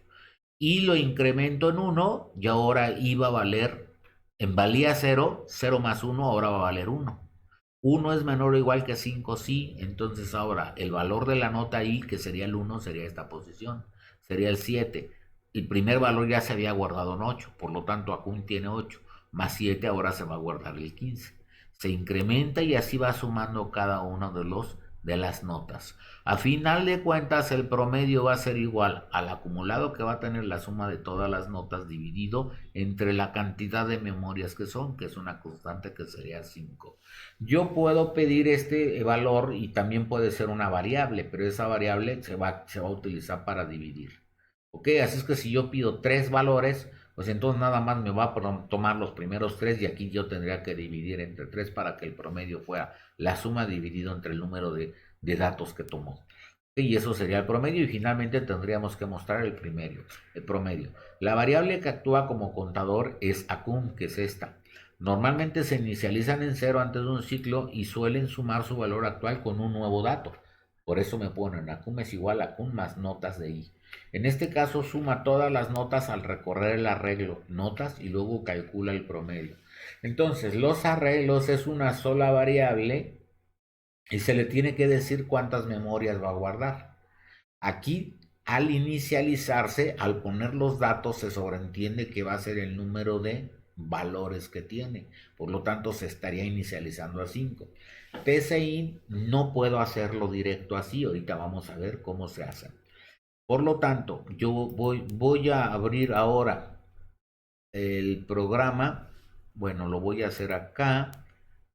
Y lo incremento en 1 y ahora iba a valer, en valía 0, 0 más 1, ahora va a valer 1. 1 es menor o igual que 5, sí. Entonces ahora el valor de la nota i, que sería el 1, sería esta posición. Sería el 7. El primer valor ya se había guardado en 8. Por lo tanto, Acun tiene 8. Más 7 ahora se va a guardar el 15. Se incrementa y así va sumando cada uno de las notas. A final de cuentas, el promedio va a ser igual al acumulado que va a tener la suma de todas las notas dividido entre la cantidad de memorias que son, que es una constante que sería 5. Yo puedo pedir este valor y también puede ser una variable, pero esa variable se va a utilizar para dividir. ¿Ok? Así es que si yo pido 3 valores, pues entonces nada más me va a tomar los primeros 3 y aquí yo tendría que dividir entre 3 para que el promedio fuera la suma dividido entre el número de datos que tomó. Y eso sería el promedio y finalmente tendríamos que mostrar el promedio. La variable que actúa como contador es ACUM, que es esta. Normalmente se inicializan en 0 antes de un ciclo y suelen sumar su valor actual con un nuevo dato. Por eso me ponen ACUM es igual a ACUM más notas de i. En este caso suma todas las notas al recorrer el arreglo, notas y luego calcula el promedio. Entonces los arreglos es una sola variable y se le tiene que decir cuántas memorias va a guardar. Aquí, al inicializarse, al poner los datos, se sobreentiende que va a ser el número de valores que tiene. Por lo tanto, se estaría inicializando a 5. PCIN no puedo hacerlo directo así. Ahorita vamos a ver cómo se hace. Por lo tanto, yo voy a abrir ahora el programa. Bueno, lo voy a hacer acá.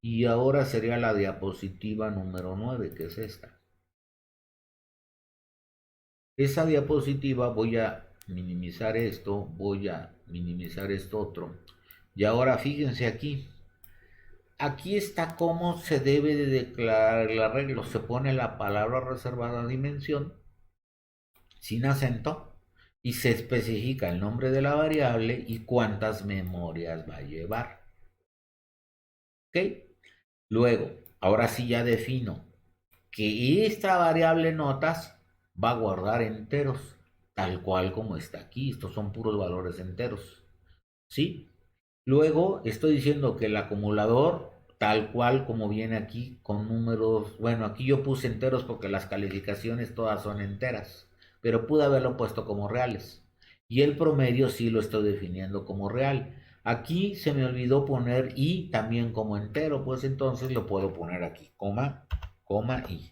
Y ahora sería la diapositiva número 9, que es esta. Esa diapositiva voy a minimizar esto, voy a minimizar esto otro. Y ahora fíjense aquí. Aquí está cómo se debe de declarar el arreglo. Se pone la palabra reservada dimensión sin acento y se especifica el nombre de la variable y cuántas memorias va a llevar. ¿Ok? Luego, ahora sí ya defino que esta variable notas va a guardar enteros, tal cual como está aquí. Estos son puros valores enteros. ¿Sí? Luego estoy diciendo que el acumulador, tal cual como viene aquí, con números, bueno, aquí yo puse enteros porque las calificaciones todas son enteras, pero pude haberlo puesto como reales. Y el promedio sí lo estoy definiendo como real. Aquí se me olvidó poner y también como entero, pues entonces lo puedo poner aquí, coma, coma y.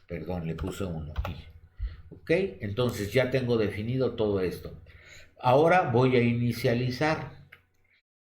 Perdón, le puse uno y. ¿Ok? Entonces ya tengo definido todo esto. Ahora voy a inicializar.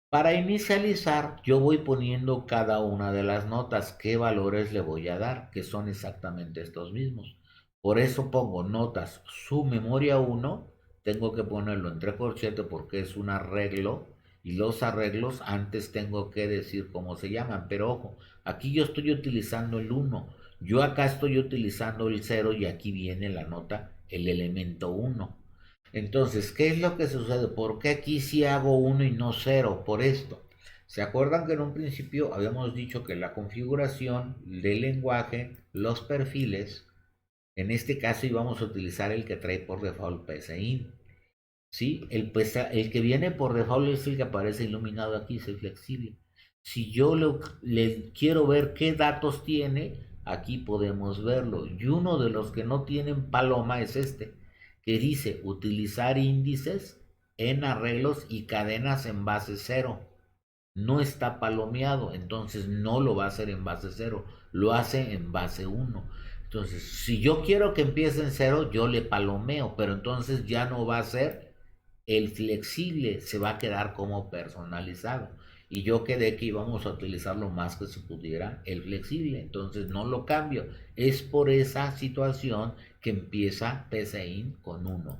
Para inicializar, yo voy poniendo cada una de las notas, qué valores le voy a dar, que son exactamente estos mismos. Por eso pongo notas, su memoria 1, tengo que ponerlo entre corchetes porque es un arreglo, y los arreglos antes tengo que decir cómo se llaman, pero ojo, aquí yo estoy utilizando el 1, yo acá estoy utilizando el 0 y aquí viene la nota, el elemento 1. Entonces, ¿qué es lo que sucede? ¿Por qué aquí sí hago 1 y no 0? Por esto. ¿Se acuerdan que en un principio habíamos dicho que la configuración del lenguaje, los perfiles, en este caso íbamos a utilizar el que trae por default PSIN? ¿Sí? El que viene por default es el que aparece iluminado aquí, es el flexible. Si yo le quiero ver qué datos tiene, aquí podemos verlo. Y uno de los que no tienen paloma es este, que dice utilizar índices en arreglos y cadenas en base cero. No está palomeado, entonces no lo va a hacer en base cero, lo hace en base 1. Entonces, si yo quiero que empiece en cero, yo le palomeo, pero entonces ya no va a ser el flexible, se va a quedar como personalizado. Y yo quedé que íbamos a utilizar lo más que se pudiera el flexible, entonces no lo cambio. Es por esa situación que empieza PCIN con 1.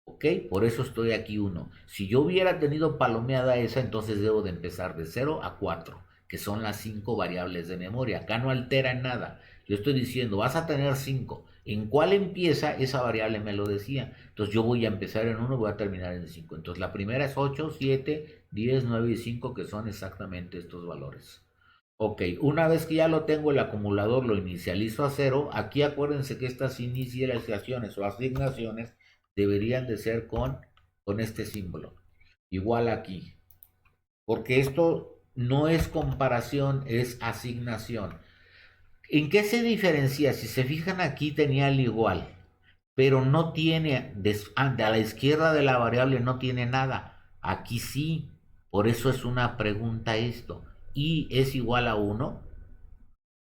¿Ok? Por eso estoy aquí 1. Si yo hubiera tenido palomeada esa, entonces debo de empezar de 0 a 4, que son las 5 variables de memoria. Acá no altera en nada. Yo estoy diciendo, vas a tener 5. ¿En cuál empieza? Esa variable me lo decía. Entonces yo voy a empezar en 1, voy a terminar en 5. Entonces la primera es 8, 7, 10, 9 y 5, que son exactamente estos valores. Ok, una vez que ya lo tengo, el acumulador lo inicializo a 0. Aquí acuérdense que estas inicializaciones o asignaciones deberían de ser con este símbolo. Igual aquí. Porque esto no es comparación, es asignación. ¿En qué se diferencia? Si se fijan aquí tenía el igual, pero no tiene, a la izquierda de la variable no tiene nada. Aquí sí, por eso es una pregunta esto. ¿Y es igual a 1?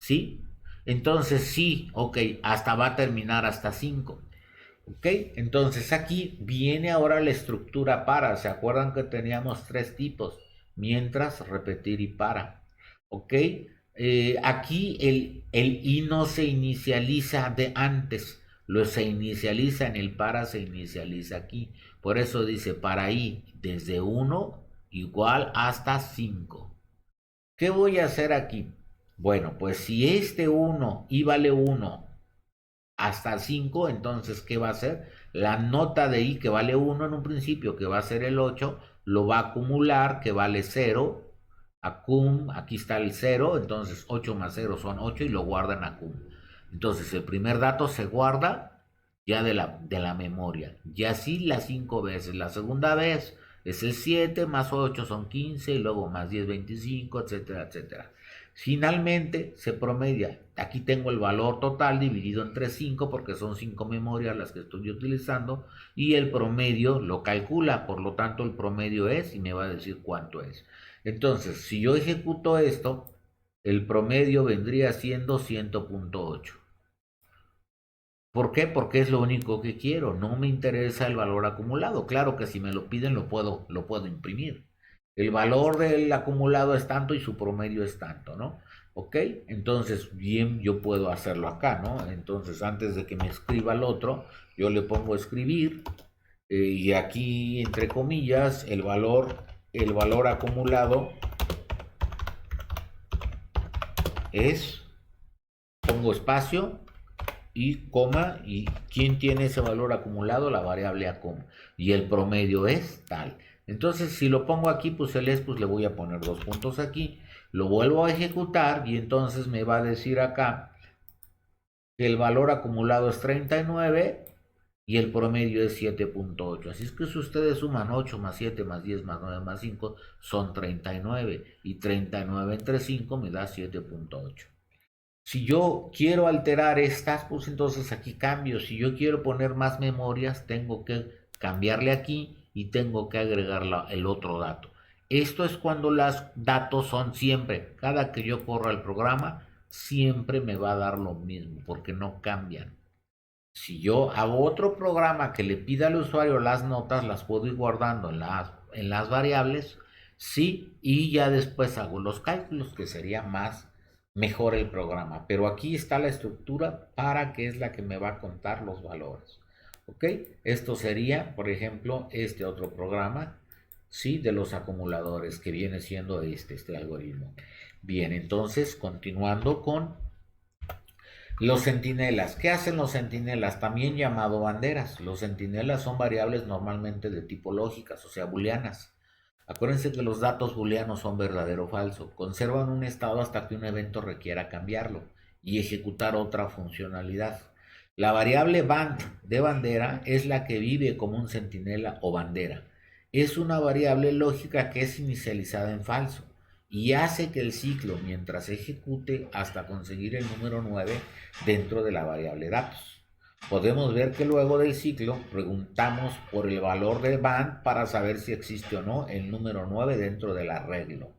¿Sí? Entonces sí, ok, hasta va a terminar hasta 5. Ok, entonces aquí viene ahora la estructura para. ¿Se acuerdan que teníamos 3 tipos? Mientras, repetir y para. Ok, aquí el i no se inicializa de antes, lo se inicializa en el para, se inicializa aquí. Por eso dice para i desde 1 igual hasta 5. ¿Qué voy a hacer aquí? Bueno, pues si este 1 i vale 1 hasta 5, entonces, ¿qué va a hacer? La nota de i que vale 1 en un principio, que va a ser el 8, lo va a acumular, que vale 0, acum, aquí está el 0, entonces 8 más 0 son 8 y lo guardan acum. Entonces, el primer dato se guarda ya de la memoria, y así las 5 veces. La segunda vez es el 7 más 8 son 15, y luego más 10, 25, etcétera, etcétera. Finalmente se promedia. Aquí tengo el valor total dividido entre 5 porque son 5 memorias las que estoy utilizando y el promedio lo calcula, por lo tanto el promedio es y me va a decir cuánto es. Entonces, si yo ejecuto esto, el promedio vendría siendo 100.8. ¿Por qué? Porque es lo único que quiero. No me interesa el valor acumulado. Claro que si me lo piden lo puedo imprimir. El valor del acumulado es tanto y su promedio es tanto, ¿no? ¿Ok? Entonces, bien, yo puedo hacerlo acá, ¿no? Entonces, antes de que me escriba el otro, yo le pongo escribir y aquí, entre comillas, el valor acumulado es, pongo espacio y coma, y quién tiene ese valor acumulado, la variable a coma, y el promedio es tal. Entonces, si lo pongo aquí, pues el es, pues le voy a poner 2 puntos aquí, lo vuelvo a ejecutar y entonces me va a decir acá que el valor acumulado es 39 y el promedio es 7.8. Así es que si ustedes suman 8 más 7 más 10 más 9 más 5 son 39 y 39 entre 5 me da 7.8. Si yo quiero alterar estas, pues entonces aquí cambio. Si yo quiero poner más memorias, tengo que cambiarle aquí y tengo que agregar el otro dato. Esto es cuando los datos son siempre. Cada que yo corra el programa, siempre me va a dar lo mismo, porque no cambian. Si yo hago otro programa que le pida al usuario las notas, las puedo ir guardando en las variables, sí, y ya después hago los cálculos, que sería mejor el programa. Pero aquí está la estructura para que es la que me va a contar los valores. ¿Ok? Esto sería, por ejemplo, este otro programa, sí, de los acumuladores, que viene siendo este algoritmo. Bien, entonces, continuando con los centinelas. ¿Qué hacen los centinelas? También llamado banderas. Los centinelas son variables normalmente de tipo lógicas, o sea, booleanas. Acuérdense que los datos booleanos son verdadero o falso. Conservan un estado hasta que un evento requiera cambiarlo y ejecutar otra funcionalidad. La variable band de bandera es la que vive como un centinela o bandera. Es una variable lógica que es inicializada en falso y hace que el ciclo mientras se ejecute hasta conseguir el número 9 dentro de la variable datos. Podemos ver que luego del ciclo preguntamos por el valor de band para saber si existe o no el número 9 dentro del arreglo.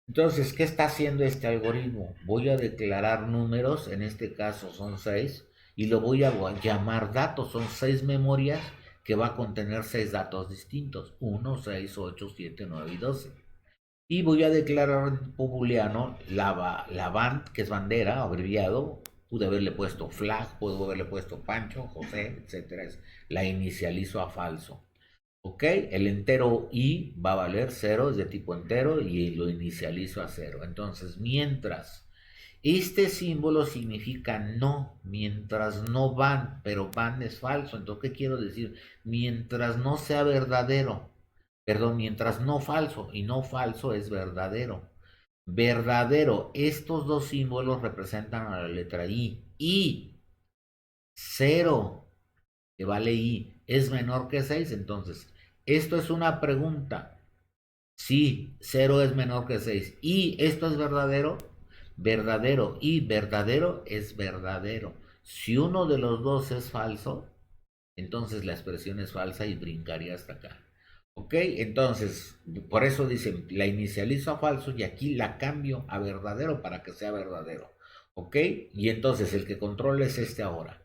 Entonces, ¿qué está haciendo este algoritmo? Voy a declarar números, en este caso son 6, y lo voy a llamar datos. Son 6 memorias que va a contener 6 datos distintos: 1, 6, 8, 7, 9 y 12. Y voy a declarar en tipo booleano la band, que es bandera, abreviado. Pude haberle puesto flag, puedo haberle puesto Pancho, José, etcétera. La inicializo a falso. ¿Ok? El entero i va a valer 0, es de tipo entero, y lo inicializo a 0. Entonces, mientras este símbolo significa no, mientras no van, pero van es falso. Entonces, ¿qué quiero decir? Mientras no sea verdadero, perdón, mientras no falso, y no falso es verdadero. Verdadero, estos dos símbolos representan a la letra I 0, que vale I, es menor que 6. Entonces, esto es una pregunta. Sí, 0 es menor que 6. ¿Y esto es verdadero? Verdadero. Y verdadero es verdadero. Si uno de los dos es falso, entonces la expresión es falsa y brincaría hasta acá. ¿Ok? Entonces, por eso dicen, la inicializo a falso y aquí la cambio a verdadero para que sea verdadero. ¿Ok? Y entonces el que controla es este ahora.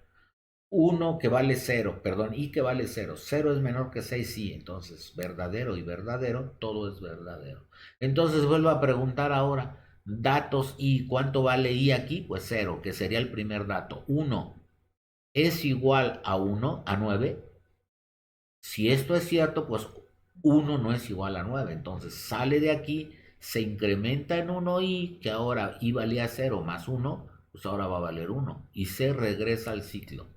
1 que vale 0, perdón, y que vale 0. 0 es menor que 6, sí. Entonces, verdadero y verdadero, todo es verdadero. Entonces, vuelvo a preguntar ahora, datos y ¿cuánto vale i aquí? Pues 0, que sería el primer dato. 1 es igual a 1, a 9. Si esto es cierto, pues 1 no es igual a 9. Entonces, sale de aquí, se incrementa en 1i, que ahora i valía 0 más 1, pues ahora va a valer 1. Y se regresa al ciclo.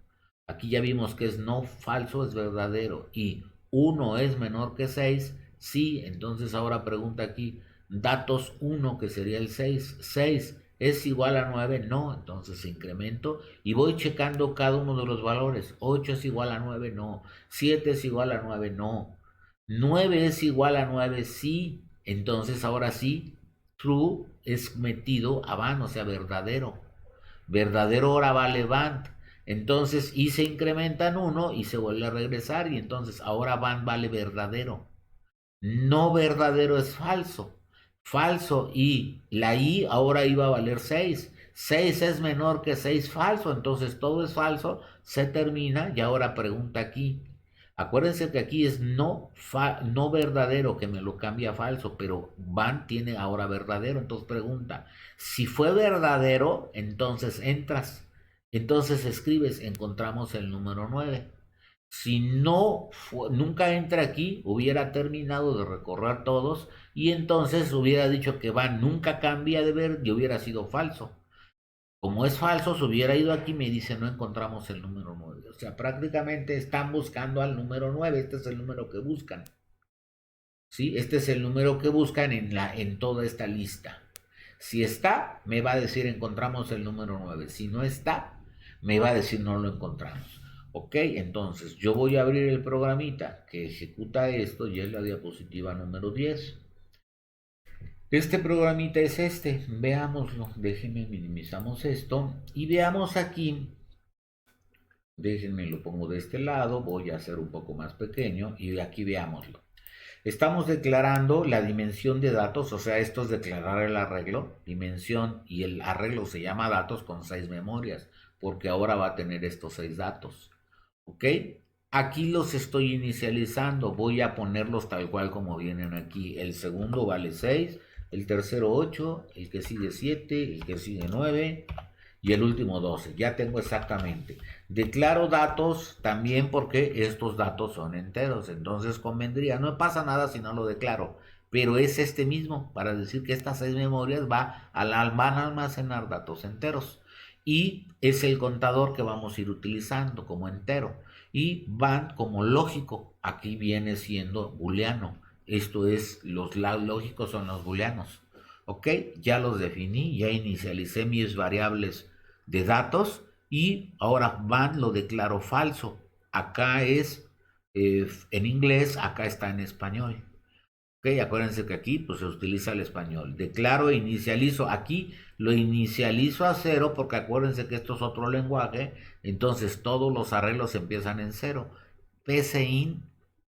Aquí ya vimos que es no falso, es verdadero. Y 1 es menor que 6, sí. Entonces ahora pregunta aquí, datos 1, que sería el 6. 6 es igual a 9, no. Entonces incremento y voy checando cada uno de los valores. 8 es igual a 9, no. 7 es igual a 9, no. 9 es igual a 9, sí. Entonces ahora sí, true es metido a van, o sea, verdadero. Verdadero ahora vale van. Entonces y se incrementa en 1 y se vuelve a regresar, y entonces ahora van vale verdadero. No verdadero es falso. Falso, y la i ahora iba a valer 6. 6 es menor que 6, falso. Entonces todo es falso, se termina y ahora pregunta aquí. Acuérdense que aquí es no verdadero, que me lo cambia a falso, pero van tiene ahora verdadero. Entonces pregunta, si fue verdadero, entonces entras. Entonces escribes, encontramos el número 9. Si no, nunca entra aquí, hubiera terminado de recorrer todos y entonces hubiera dicho que va, nunca cambia de ver y hubiera sido falso. Como es falso, se hubiera ido aquí y me dice no encontramos el número 9. O sea, prácticamente están buscando al número 9. Este es el número que buscan. ¿Sí? Este es el número que buscan en toda esta lista. Si está, me va a decir encontramos el número 9. Si no está, me va a decir no lo encontramos. Ok, entonces yo voy a abrir el programita que ejecuta esto y es la diapositiva número 10. Este programita es este, veámoslo. Déjenme minimizamos esto y veamos aquí. Déjenme lo pongo de este lado, voy a hacer un poco más pequeño y aquí veámoslo. Estamos declarando la dimensión de datos, o sea, esto es declarar el arreglo, dimensión, y el arreglo se llama datos con 6 memorias, porque ahora va a tener estos 6 datos. ¿Ok? Aquí los estoy inicializando, voy a ponerlos tal cual como vienen aquí. El segundo vale 6, el tercero 8, el que sigue 7, el que sigue 9 y el último 12. Ya tengo exactamente. Declaro datos también porque estos datos son enteros. Entonces convendría, no pasa nada si no lo declaro. Pero es este mismo para decir que estas 6 memorias van a almacenar datos enteros. Y es el contador que vamos a ir utilizando como entero. Y van como lógico. Aquí viene siendo booleano. Esto es, los lógicos son los booleanos. Ok, ya los definí, ya inicialicé mis variables de datos y ahora van lo declaro falso. Acá es en inglés, acá está en español. Ok, acuérdense que aquí pues se utiliza el español. Declaro e inicializo. Aquí lo inicializo a cero porque acuérdense que esto es otro lenguaje. Entonces todos los arreglos empiezan en cero. PSIN,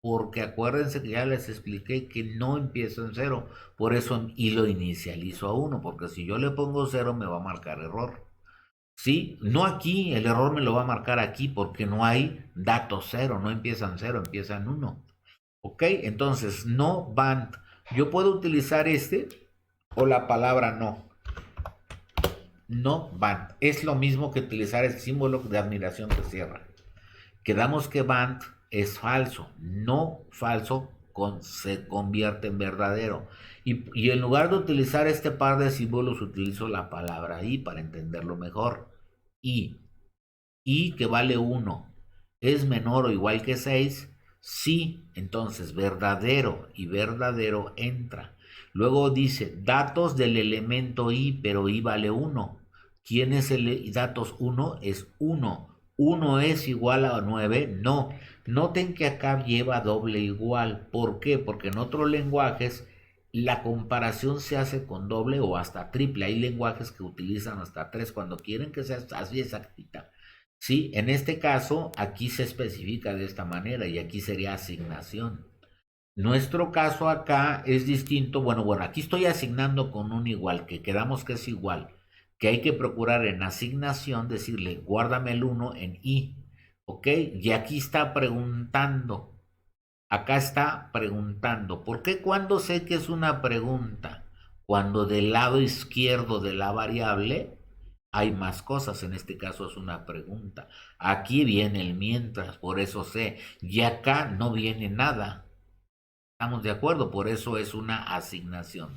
porque acuérdense que ya les expliqué que no empieza en cero. Por eso y lo inicializo a uno, porque si yo le pongo cero me va a marcar error. Sí, no aquí, el error me lo va a marcar aquí porque no hay datos cero, no empiezan cero, empiezan uno. Ok, entonces no band. Yo puedo utilizar este o la palabra no. No band. Es lo mismo que utilizar el símbolo de admiración que cierra. Quedamos que band es falso. No falso se convierte en verdadero. Y en lugar de utilizar este par de símbolos, utilizo la palabra y para entenderlo mejor. Y que vale uno es menor o igual que 6, sí, entonces verdadero y verdadero entra. Luego dice datos del elemento i, pero i vale uno. ¿Quién es el datos uno? Es uno. ¿Uno es igual a 9? No. Noten que acá lleva doble igual. ¿Por qué? Porque en otros lenguajes la comparación se hace con doble o hasta triple. Hay lenguajes que utilizan hasta 3 cuando quieren que sea así exactita. Sí, en este caso, aquí se especifica de esta manera y aquí sería asignación. Nuestro caso acá es distinto. Bueno, aquí estoy asignando con un igual, que quedamos que es igual, que hay que procurar en asignación decirle, guárdame el uno en i, ¿ok? Y aquí está preguntando, acá está preguntando. ¿Por qué cuando sé que es una pregunta? Cuando del lado izquierdo de la variable hay más cosas, en este caso es una pregunta. Aquí viene el mientras, por eso sé, y acá no viene nada. Estamos de acuerdo, por eso es una asignación.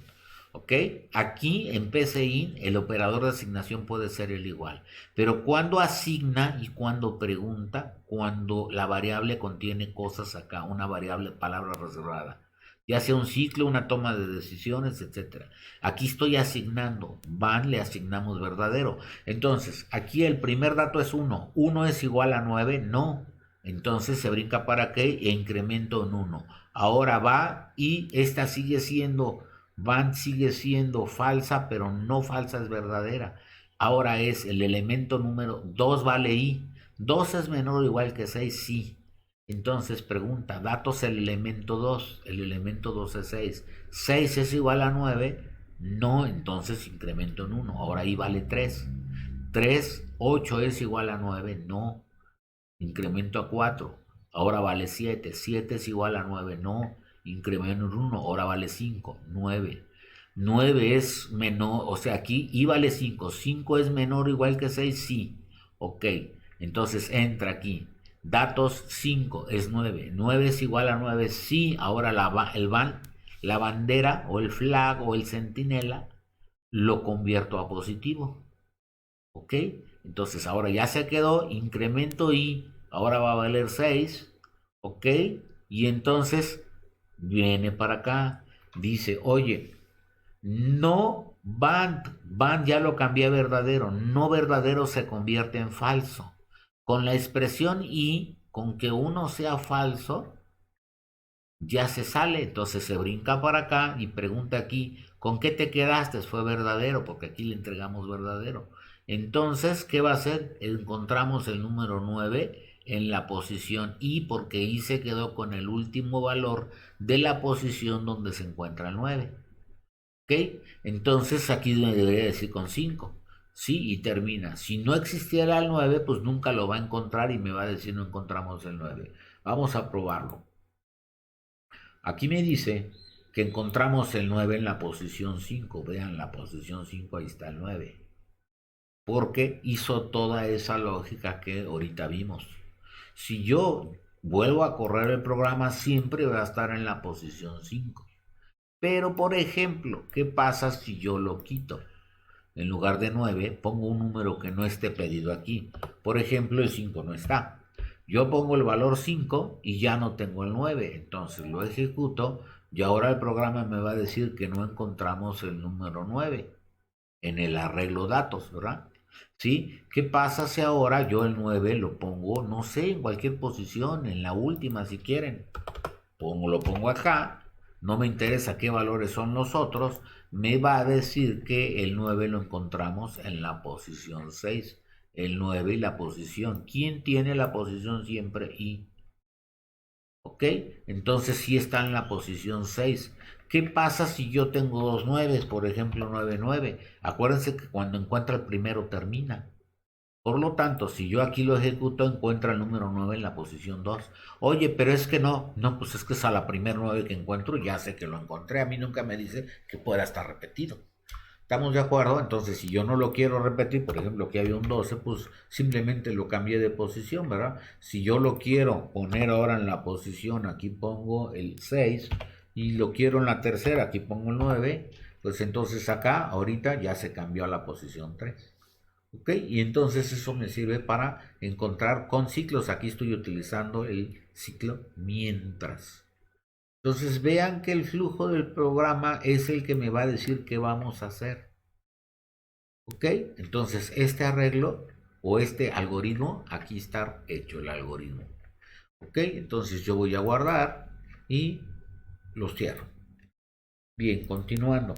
¿Ok? Aquí en PCI el operador de asignación puede ser el igual. Pero cuando asigna y cuando pregunta, cuando la variable contiene cosas acá, una variable palabra reservada. Ya sea un ciclo, una toma de decisiones, etcétera. Aquí estoy asignando. Van, le asignamos verdadero. Entonces, aquí el primer dato es 1. ¿1 es igual a 9? No. Entonces se brinca para qué e incremento en 1. Ahora va y esta sigue siendo, van sigue siendo falsa, pero no falsa, es verdadera. Ahora es el elemento número 2 vale i. 2 es menor o igual que 6, sí. Entonces pregunta, datos el elemento 2. El elemento 2 es 6. 6 es igual a 9. No, entonces incremento en 1. Ahora i vale 3. 3, 8 es igual a 9. No, incremento a 4, ahora vale 7, 7 es igual a 9, no, incremento en 1, ahora vale 5, 9, 9 es menor, o sea, aquí y vale 5, 5 es menor o igual que 6, sí, ok, entonces entra aquí, datos 5 es 9, 9 es igual a 9, sí, ahora la bandera o el flag o el centinela lo convierto a positivo. ¿Ok? Entonces ahora ya se quedó, incremento y ahora va a valer 6. ¿Ok? Y entonces viene para acá, dice, oye, no van ya lo cambié a verdadero, no verdadero se convierte en falso. Con la expresión y, con que uno sea falso, ya se sale, entonces se brinca para acá y pregunta aquí, ¿con qué te quedaste? Fue verdadero, porque aquí le entregamos verdadero. Entonces, ¿qué va a hacer? Encontramos el número 9 en la posición I, porque I se quedó con el último valor de la posición donde se encuentra el 9. ¿Ok? Entonces aquí me debería decir con 5. Sí, y termina. Si no existiera el 9, pues nunca lo va a encontrar y me va a decir no encontramos el 9. Vamos a probarlo. Aquí me dice que encontramos el 9 en la posición 5. Vean la posición 5, ahí está el 9. Porque hizo toda esa lógica que ahorita vimos. Si yo vuelvo a correr el programa, siempre va a estar en la posición 5. Pero, por ejemplo, ¿qué pasa si yo lo quito? En lugar de 9, pongo un número que no esté pedido aquí. Por ejemplo, el 5 no está. Yo pongo el valor 5 y ya no tengo el 9. Entonces lo ejecuto y ahora el programa me va a decir que no encontramos el número 9 en el arreglo datos, ¿verdad? ¿Sí? ¿Qué pasa si ahora yo el 9 lo pongo, no sé, en cualquier posición, en la última si quieren? Lo pongo acá no me interesa qué valores son los otros, me va a decir que el 9 lo encontramos en la posición 6. El 9 y la posición. ¿Quién tiene la posición siempre? Y, ¿ok? Entonces sí está en la posición 6. ¿Qué pasa si yo tengo dos 9, por ejemplo 9 9? Acuérdense que cuando encuentra el primero termina. Por lo tanto, si yo aquí lo ejecuto, encuentra el número 9 en la posición 2. Oye, pero es que no, pues es que es a la primer 9 que encuentro, ya sé que lo encontré. A mí nunca me dice que pueda estar repetido. ¿Estamos de acuerdo? Entonces, si yo no lo quiero repetir, por ejemplo, aquí había un 12, pues simplemente lo cambié de posición, ¿verdad? Si yo lo quiero poner ahora en la posición, aquí pongo el 6, y lo quiero en la tercera, aquí pongo el 9, pues entonces acá, ahorita ya se cambió a la posición 3. ¿Ok? Y entonces eso me sirve para encontrar con ciclos. Aquí estoy utilizando el ciclo mientras. Entonces vean que el flujo del programa es el que me va a decir qué vamos a hacer. ¿Ok? Entonces este arreglo o este algoritmo, aquí está hecho el algoritmo. ¿Ok? Entonces yo voy a guardar y los cierro. Bien, continuando.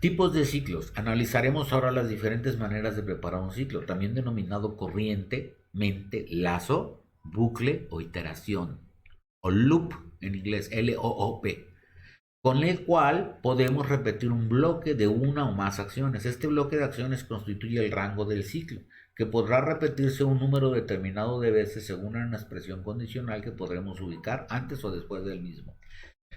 Tipos de ciclos. Analizaremos ahora las diferentes maneras de preparar un ciclo, también denominado corriente, mente, lazo, bucle o iteración, o loop en inglés, L-O-O-P, con el cual podemos repetir un bloque de una o más acciones. Este bloque de acciones constituye el rango del ciclo, que podrá repetirse un número determinado de veces según una expresión condicional que podremos ubicar antes o después del mismo.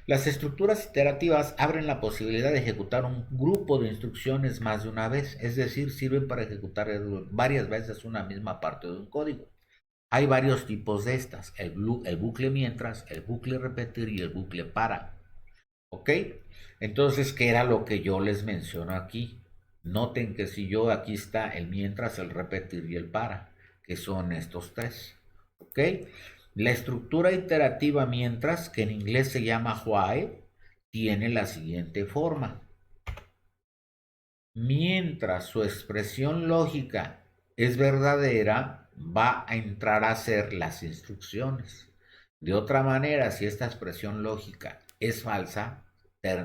Las estructuras iterativas abren la posibilidad de ejecutar un grupo de instrucciones más de una vez, es decir, sirven para ejecutar varias veces una misma parte de un código. Hay varios tipos de estas, el bucle mientras, el bucle repetir y el bucle para. ¿Ok? Entonces, ¿qué era lo que yo les menciono aquí? Noten que si yo aquí está el mientras, el repetir y el para, que son estos tres. ¿Ok? La estructura iterativa mientras, que en inglés se llama while, tiene la siguiente forma. Mientras su expresión lógica es verdadera, va a entrar a hacer las instrucciones. De otra manera, si esta expresión lógica es falsa,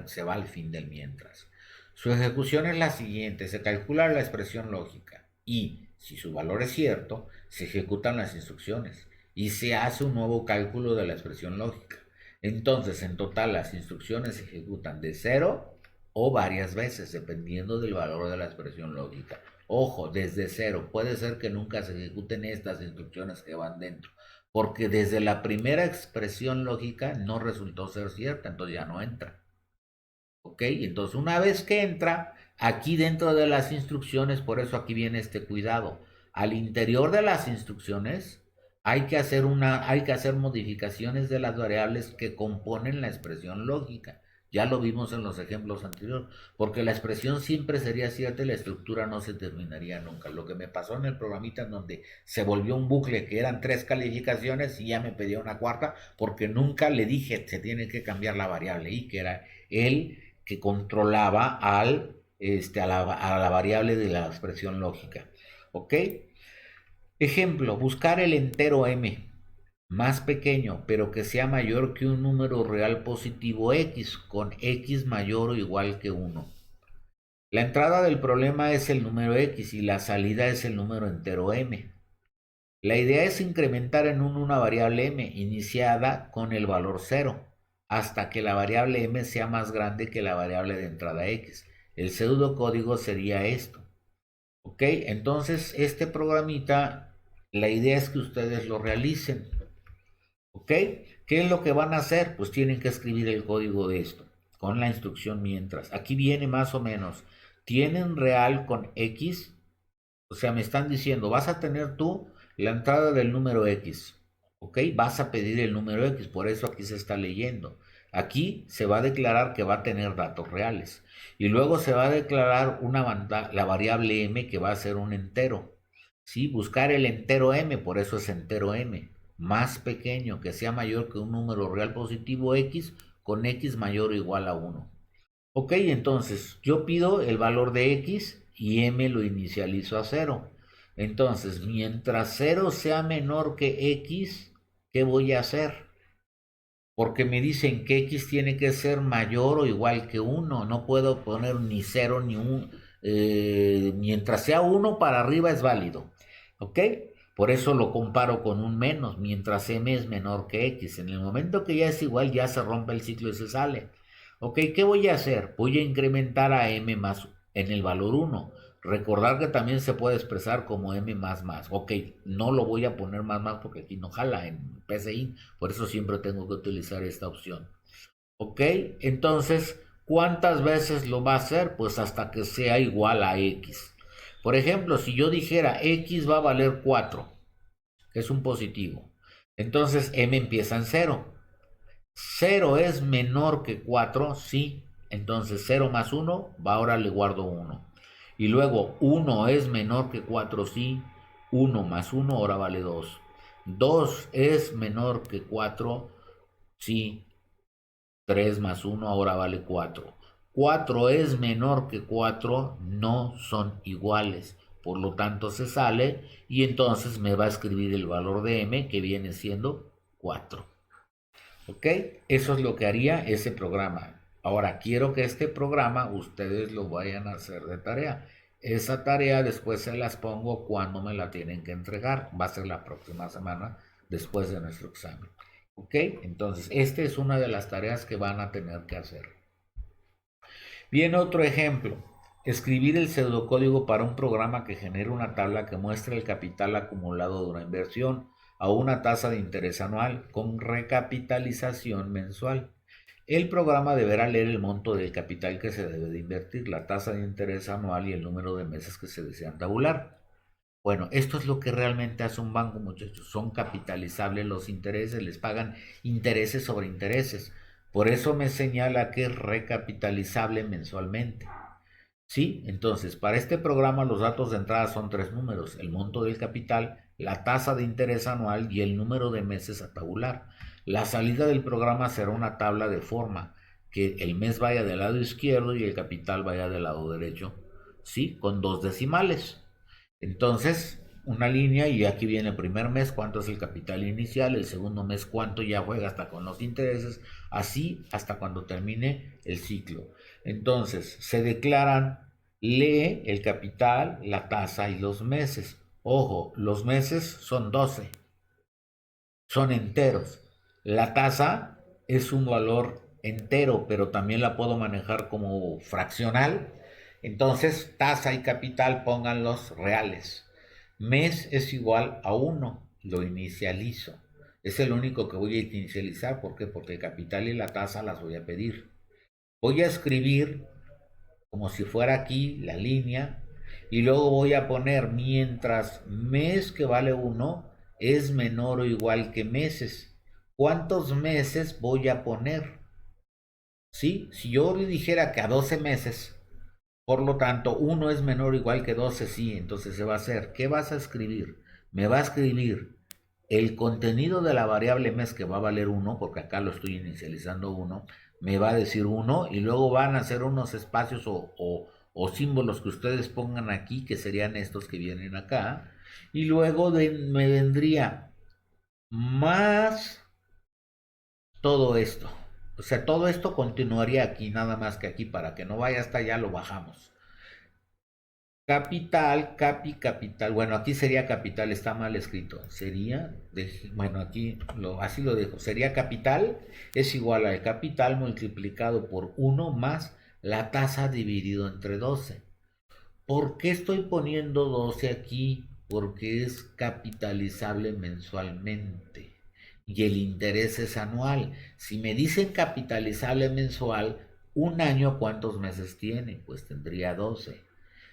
se va al fin del mientras. Su ejecución es la siguiente: se calcula la expresión lógica y, si su valor es cierto, se ejecutan las instrucciones y se hace un nuevo cálculo de la expresión lógica. Entonces, en total, las instrucciones se ejecutan de cero o varias veces, dependiendo del valor de la expresión lógica. Ojo, desde cero, puede ser que nunca se ejecuten estas instrucciones que van dentro, porque desde la primera expresión lógica no resultó ser cierta, entonces ya no entra. ¿Ok? Entonces una vez que entra, aquí dentro de las instrucciones, por eso aquí viene este cuidado, al interior de las instrucciones hay que hacer modificaciones de las variables que componen la expresión lógica. Ya lo vimos en los ejemplos anteriores, porque la expresión siempre sería cierta y la estructura no se terminaría nunca. Lo que me pasó en el programita en donde se volvió un bucle que eran 3 calificaciones y ya me pedía una cuarta, porque nunca le dije se tiene que cambiar la variable y que era el que controlaba a la variable de la expresión lógica. ¿Ok? Ejemplo, buscar el entero m más pequeño, pero que sea mayor que un número real positivo x, con x mayor o igual que 1. La entrada del problema es el número x y la salida es el número entero m. La idea es incrementar en una variable m iniciada con el valor 0 hasta que la variable m sea más grande que la variable de entrada x. El pseudocódigo sería esto. ¿Ok? Entonces, este programita, la idea es que ustedes lo realicen. ¿Ok? ¿Qué es lo que van a hacer? Pues tienen que escribir el código de esto con la instrucción mientras. Aquí viene más o menos. Tienen real con x. O sea, me están diciendo, vas a tener tú la entrada del número X, ¿ok? Vas a pedir el número X, por eso aquí se está leyendo. Aquí se va a declarar que va a tener datos reales. Y luego se va a declarar la variable m que va a ser un entero. ¿Sí? Buscar el entero m, por eso es entero m. Más pequeño, que sea mayor que un número real positivo X con X mayor o igual a 1. Ok, entonces yo pido el valor de x y m lo inicializo a 0. Entonces, mientras 0 sea menor que x, ¿qué voy a hacer? porque me dicen que x tiene que ser mayor o igual que 1. No puedo poner ni 0 ni 1. Mientras sea 1 para arriba es válido. ¿Ok? Por eso lo comparo con un menos, mientras m es menor que x. En el momento que ya es igual, ya se rompe el ciclo y se sale. ¿Ok? ¿Qué voy a hacer? Voy a incrementar a m más en el valor 1. Recordar que también se puede expresar como m más más. Ok, no lo voy a poner más más porque aquí no jala en PCI. Por eso siempre tengo que utilizar esta opción. Ok, entonces, ¿cuántas veces lo va a hacer? Pues hasta que sea igual a x. Por ejemplo, si yo dijera x va a valer 4, que es un positivo, entonces m empieza en 0. 0 es menor que 4, sí. Entonces 0 más 1, va, ahora le guardo 1. Y luego 1 es menor que 4, sí. 1 más 1 ahora vale 2. 2 es menor que 4, sí. 3 más 1 ahora vale 4. 4 es menor que 4, no son iguales. Por lo tanto se sale y entonces me va a escribir el valor de m, que viene siendo 4. ¿Ok? Eso es lo que haría ese programa. Ahora, quiero que este programa ustedes lo vayan a hacer de tarea. Esa tarea después se las pongo cuando me la tienen que entregar. Va a ser la próxima semana después de nuestro examen. ¿Ok? Entonces, esta es una de las tareas que van a tener que hacer. Bien, otro ejemplo. Escribir el pseudocódigo para un programa que genere una tabla que muestre el capital acumulado de una inversión a una tasa de interés anual con recapitalización mensual. El programa deberá leer el monto del capital que se debe de invertir, la tasa de interés anual y el número de meses que se desean tabular. Bueno, esto es lo que realmente hace un banco, muchachos. Son capitalizables los intereses, les pagan intereses sobre intereses. Por eso me señala que es recapitalizable mensualmente. Sí, entonces, para este programa los datos de entrada son tres números: el monto del capital, la tasa de interés anual y el número de meses a tabular. La salida del programa será una tabla de forma que el mes vaya del lado izquierdo y el capital vaya del lado derecho, sí, con dos decimales. Entonces, una línea, y aquí viene el primer mes cuánto es el capital inicial, el segundo mes cuánto ya juega hasta con los intereses, así hasta cuando termine el ciclo. Entonces, se declaran, lee el capital, la tasa y los meses. Ojo, los meses son 12, son enteros. La tasa es un valor entero, pero también la puedo manejar como fraccional. Entonces, tasa y capital pónganlos reales. Mes es igual a 1, lo inicializo. Es el único que voy a inicializar. ¿Por qué? Porque el capital y la tasa las voy a pedir. Voy a escribir como si fuera aquí la línea y luego voy a poner mientras mes que vale 1 es menor o igual que meses. ¿Cuántos meses voy a poner? ¿Sí? Si yo le dijera que a 12 meses, por lo tanto 1 es menor o igual que 12, sí, entonces se va a hacer. ¿Qué vas a escribir? Me va a escribir el contenido de la variable mes, que va a valer 1, porque acá lo estoy inicializando 1, me va a decir 1 y luego van a hacer unos espacios o símbolos que ustedes pongan aquí, que serían estos que vienen acá, y luego me vendría más todo esto. O sea, todo esto continuaría aquí, nada más que aquí, para que no vaya hasta allá lo bajamos. Capital, capital. Bueno, aquí sería capital, está mal escrito. Sería, bueno, aquí así lo dejo. Sería capital es igual al capital multiplicado por 1 más la tasa dividido entre 12. ¿Por qué estoy poniendo 12 aquí? Porque es capitalizable mensualmente y el interés es anual. Si me dicen capitalizable mensual, un año, ¿cuántos meses tiene? Pues tendría 12.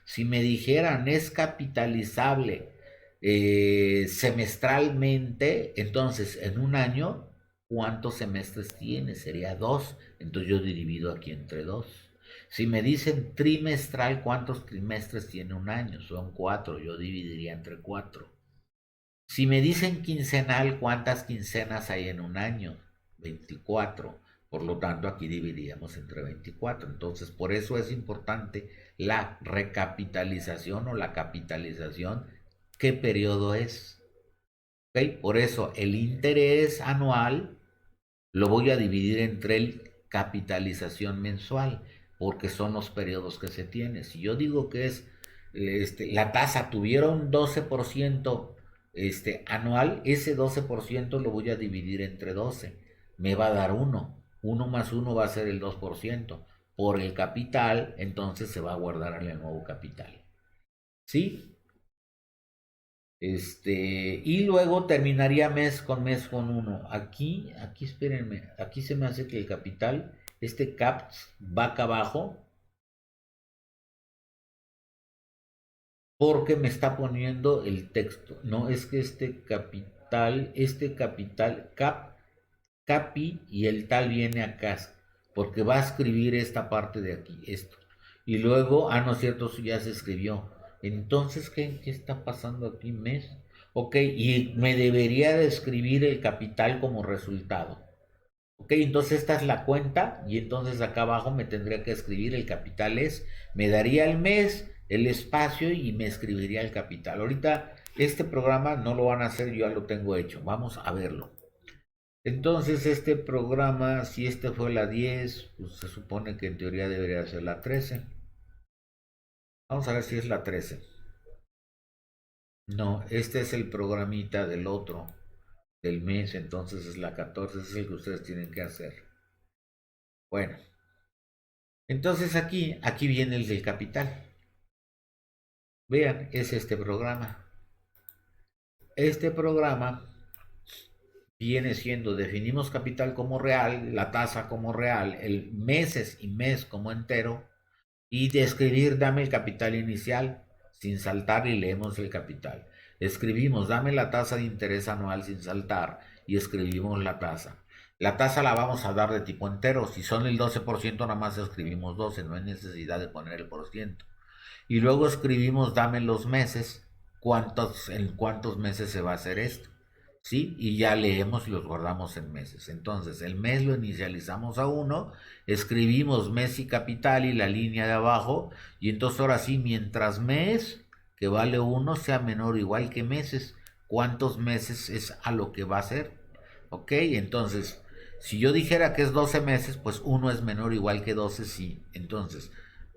Si me dijeran es capitalizable semestralmente, entonces en un año, ¿cuántos semestres tiene? Sería 2. Entonces yo divido aquí entre 2. Si me dicen trimestral, ¿cuántos trimestres tiene un año? Son 4. Yo dividiría entre 4. Si me dicen quincenal, ¿cuántas quincenas hay en un año? 24. Por lo tanto, aquí dividiríamos entre 24. Entonces, por eso es importante la recapitalización o la capitalización. ¿Qué periodo es? ¿Okay? Por eso el interés anual lo voy a dividir entre el capitalización mensual, porque son los periodos que se tiene. Si yo digo que es la tasa tuviera un 12% anual, ese 12% lo voy a dividir entre 12. Me va a dar 1. 1 más 1 va a ser el 2%. Por el capital, entonces se va a guardar en el nuevo capital. ¿Sí? Y luego terminaría mes con 1. Aquí espérenme, aquí se me hace que el capital, cap va acá abajo, porque me está poniendo el texto. No, es que este capital, capi, y el tal viene acá, porque va a escribir esta parte de aquí, esto. Y luego, no es cierto, eso ya se escribió. Entonces, ¿qué está pasando aquí? Mes. Ok, y me debería de escribir el capital como resultado. Ok, entonces esta es la cuenta y entonces acá abajo me tendría que escribir el capital me daría el mes, el espacio y me escribiría el capital. Ahorita este programa no lo van a hacer, yo ya lo tengo hecho, vamos a verlo. Entonces este programa, si fue la 10, pues se supone que en teoría debería ser la 13. Vamos a ver si es la 13. No, este es el programita del otro, del mes, entonces es la 14, ese es el que ustedes tienen que hacer. Bueno, entonces aquí viene el del capital. Vean, es este programa. Este programa viene siendo, definimos capital como real, la tasa como real, el meses y mes como entero, y de escribir dame el capital inicial sin saltar y leemos el capital. Escribimos dame la tasa de interés anual sin saltar y escribimos la tasa. La tasa la vamos a dar de tipo entero. Si son el 12%, nada más escribimos 12, no hay necesidad de poner el por ciento. Y luego escribimos dame los meses, en cuántos meses se va a hacer esto. ¿Sí? Y ya leemos y los guardamos en meses. Entonces, el mes lo inicializamos a 1, escribimos mes y capital y la línea de abajo, y entonces ahora sí, mientras mes, que vale 1, sea menor o igual que meses, ¿cuántos meses es a lo que va a ser? ¿Ok? Entonces, si yo dijera que es 12 meses, pues 1 es menor o igual que 12, sí. Entonces,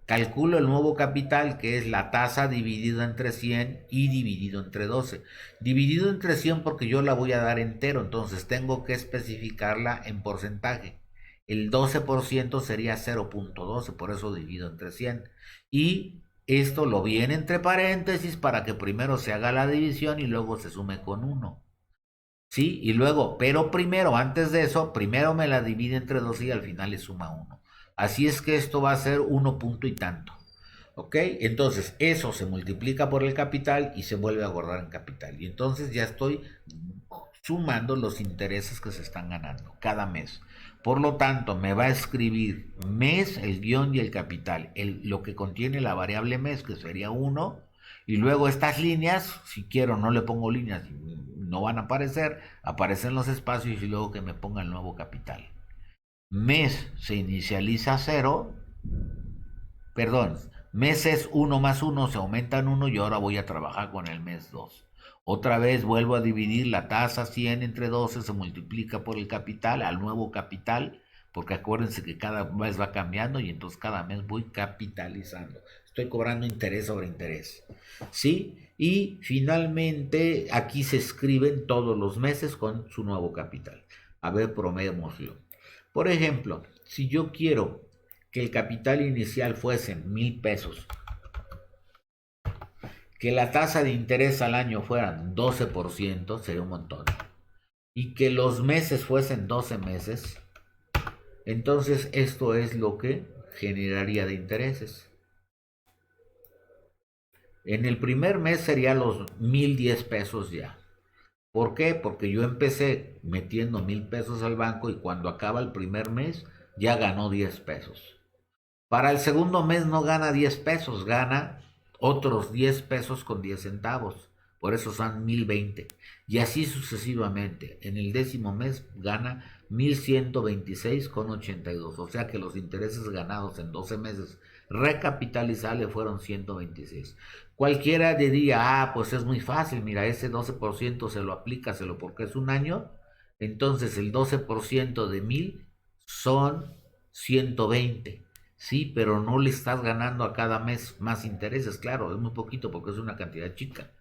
calculo el nuevo capital, que es la tasa dividido entre 100 y dividido entre 12. Dividido entre 100 porque yo la voy a dar entero, entonces tengo que especificarla en porcentaje. El 12% sería 0.12, por eso divido entre 100. Y esto lo viene entre paréntesis para que primero se haga la división y luego se sume con 1. ¿Sí? Y luego, pero primero, antes de eso, primero me la divide entre 12 y al final le suma 1. Así es que esto va a ser 1 punto y tanto. ¿Ok? Entonces, eso se multiplica por el capital y se vuelve a guardar en capital. Y entonces ya estoy sumando los intereses que se están ganando cada mes. Por lo tanto, me va a escribir mes, el guión y el capital, lo que contiene la variable mes, que sería 1, y luego estas líneas, si quiero no le pongo líneas, no van a aparecer, aparecen los espacios y luego que me ponga el nuevo capital. Mes se inicializa a 0, perdón, meses 1 más 1 se aumentan 1 y ahora voy a trabajar con el mes 2. Otra vez vuelvo a dividir la tasa 100 entre 12, se multiplica por el capital, al nuevo capital, porque acuérdense que cada mes va cambiando y entonces cada mes voy capitalizando. Estoy cobrando interés sobre interés. ¿Sí? Y finalmente aquí se escriben todos los meses con su nuevo capital. A ver, probémoslo. Por ejemplo, si yo quiero que el capital inicial fuese 1,000 pesos, que la tasa de interés al año fueran 12%, sería un montón, y que los meses fuesen 12 meses, entonces esto es lo que generaría de intereses. En el primer mes sería los 1,010 pesos ya. ¿Por qué? Porque yo empecé metiendo 1,000 pesos al banco y cuando acaba el primer mes ya ganó 10 pesos. Para el segundo mes no gana 10 pesos, gana otros 10 pesos con 10 centavos. Por eso son 1,020. Y así sucesivamente. En el 10º mes gana 1,126 con 82. O sea que los intereses ganados en 12 meses recapitalizables fueron 126. Cualquiera diría, pues es muy fácil, mira, ese 12% se lo aplica, porque es un año, Entonces el 12% de 1000 son 120. Sí, pero no le estás ganando a cada mes más intereses. Claro, es muy poquito porque es una cantidad chica.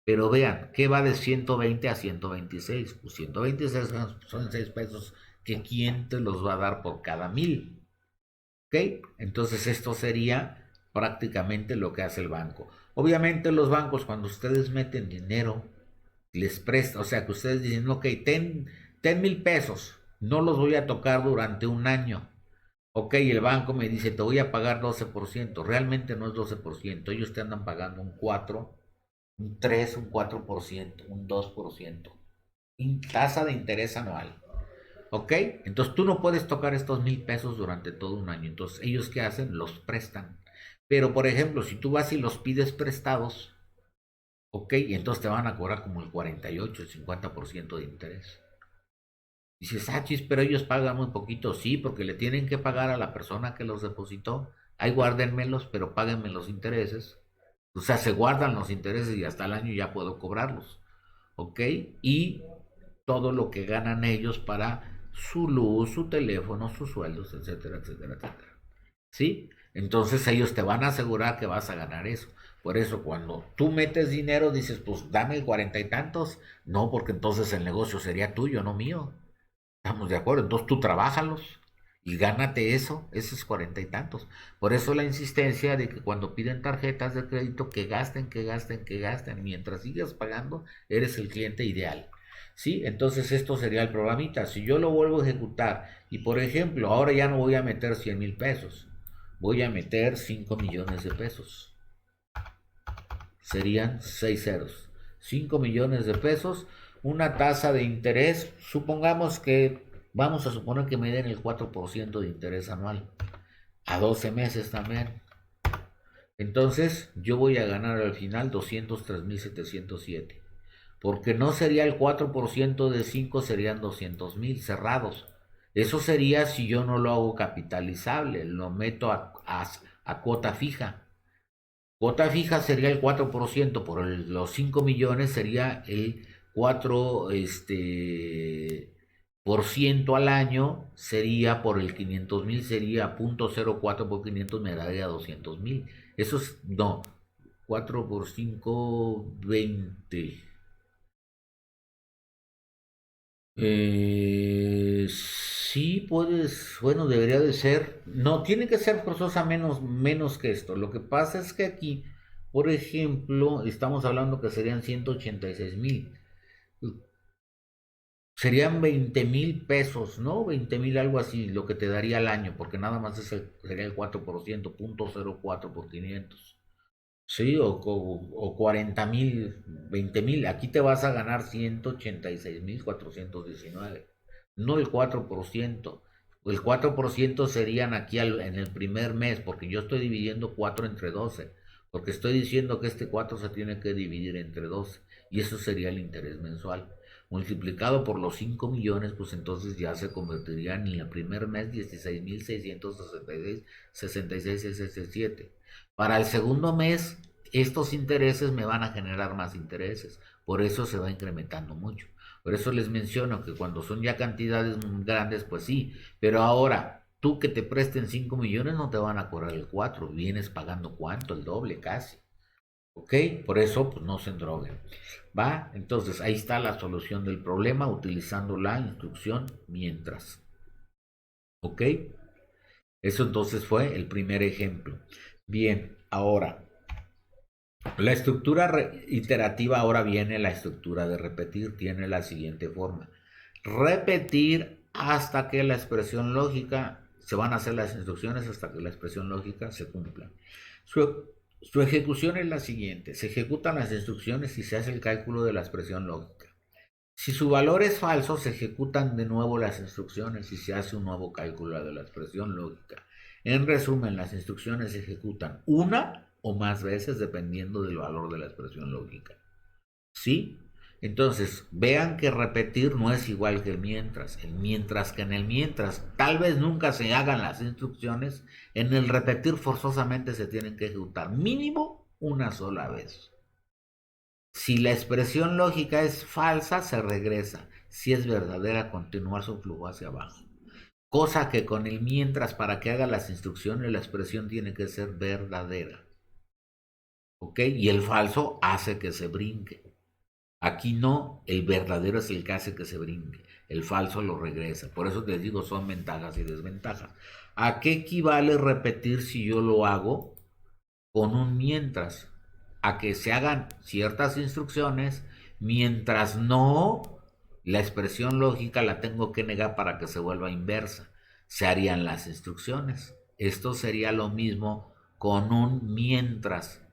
Pero vean, ¿qué va de 120 a 126? Pues 126 son 6 pesos que quién te los va a dar por cada 1000. ¿Ok? Entonces esto sería prácticamente lo que hace el banco. Obviamente los bancos cuando ustedes meten dinero, les prestan, o sea que ustedes dicen, ok, ten 1000 pesos, no los voy a tocar durante un año. Ok, el banco me dice, te voy a pagar 12%. Realmente no es 12%, ellos te andan pagando un 4, un 3, un 4%, un 2%. Tasa de interés anual. ¿Ok? Entonces tú no puedes tocar estos 1000 pesos durante todo un año. Entonces ellos ¿qué hacen? Los prestan. Pero por ejemplo, si tú vas y los pides prestados, ¿ok? Y entonces te van a cobrar como el 48, el 50% de interés. Dices, ah, chis, pero ellos pagan muy poquito. Sí, porque le tienen que pagar a la persona que los depositó. Ahí guárdenmelos, pero páguenme los intereses. O sea, se guardan los intereses y hasta el año ya puedo cobrarlos. ¿Ok? Y todo lo que ganan ellos para su luz, su teléfono, sus sueldos, etcétera, etcétera, etcétera. ¿Sí? Entonces ellos te van a asegurar que vas a ganar eso. Por eso cuando tú metes dinero dices, pues dame 40 y tantos. No, porque entonces el negocio sería tuyo, no mío. Estamos de acuerdo. Entonces tú trabájalos y gánate eso, esos 40 y tantos. Por eso la insistencia de que cuando piden tarjetas de crédito, que gasten, que gasten, que gasten. Mientras sigas pagando, eres el cliente ideal. ¿Sí? Entonces esto sería el programita. Si yo lo vuelvo a ejecutar y por ejemplo, ahora ya no voy a meter 100,000 pesos, voy a meter 5 millones de pesos. Serían 6 ceros. 5 millones de pesos, una tasa de interés, supongamos que, vamos a suponer que me den el 4% de interés anual, a 12 meses también. Entonces yo voy a ganar al final 203,707. Porque no sería el 4% de 5, serían 200,000 cerrados. Eso sería si yo no lo hago capitalizable, lo meto a cuota fija. Cuota fija sería el 4%, los 5 millones sería el 4 por ciento al año, sería por el 500,000, sería 0.04 por 500, me daría 200,000. Eso es, no, 4 por 5, 20. Sí, puedes, bueno, debería de ser, no, tiene que ser forzosa menos que esto. Lo que pasa es que aquí, por ejemplo, estamos hablando que serían 186,000. Serían 20,000 pesos, ¿no? 20,000, algo así, lo que te daría al año, porque nada más sería el 4%, 0.04 por 500. Sí, o 40,000, 20,000. Aquí te vas a ganar 186,419. No el 4%. El 4% serían aquí en el primer mes, porque yo estoy dividiendo 4 entre 12. Porque estoy diciendo que este 4 se tiene que dividir entre 12. Y eso sería el interés mensual. Multiplicado por los 5 millones, pues entonces ya se convertirían en el primer mes 16,666,66,67. Para el segundo mes, estos intereses me van a generar más intereses. Por eso se va incrementando mucho. Por eso les menciono que cuando son ya cantidades grandes, pues sí. Pero ahora, tú que te presten 5 millones no te van a cobrar el 4. Vienes pagando cuánto, el doble casi. ¿Ok? Por eso, pues no se droguen. ¿Va? Entonces, ahí está la solución del problema utilizando la instrucción mientras. ¿Ok? Eso entonces fue el primer ejemplo. Bien, ahora, la estructura iterativa, ahora viene la estructura de repetir, tiene la siguiente forma. Repetir hasta que la expresión lógica, se van a hacer las instrucciones hasta que la expresión lógica se cumpla. Su ejecución es la siguiente, se ejecutan las instrucciones y se hace el cálculo de la expresión lógica. Si su valor es falso, se ejecutan de nuevo las instrucciones y se hace un nuevo cálculo de la expresión lógica. En resumen, las instrucciones se ejecutan una o más veces dependiendo del valor de la expresión lógica. ¿Sí? Entonces, vean que repetir no es igual que el mientras. El mientras que en el mientras tal vez nunca se hagan las instrucciones, en el repetir forzosamente se tienen que ejecutar mínimo una sola vez. Si la expresión lógica es falsa, se regresa. Si es verdadera, continuar su flujo hacia abajo. Cosa que con el mientras, para que haga las instrucciones, la expresión tiene que ser verdadera. ¿Ok? Y el falso hace que se brinque. Aquí no, el verdadero es el que hace que se brinque. El falso lo regresa. Por eso les digo, son ventajas y desventajas. ¿A qué equivale repetir si yo lo hago con un mientras? A que se hagan ciertas instrucciones, mientras no, la expresión lógica la tengo que negar para que se vuelva inversa. Se harían las instrucciones. Esto sería lo mismo con un mientras.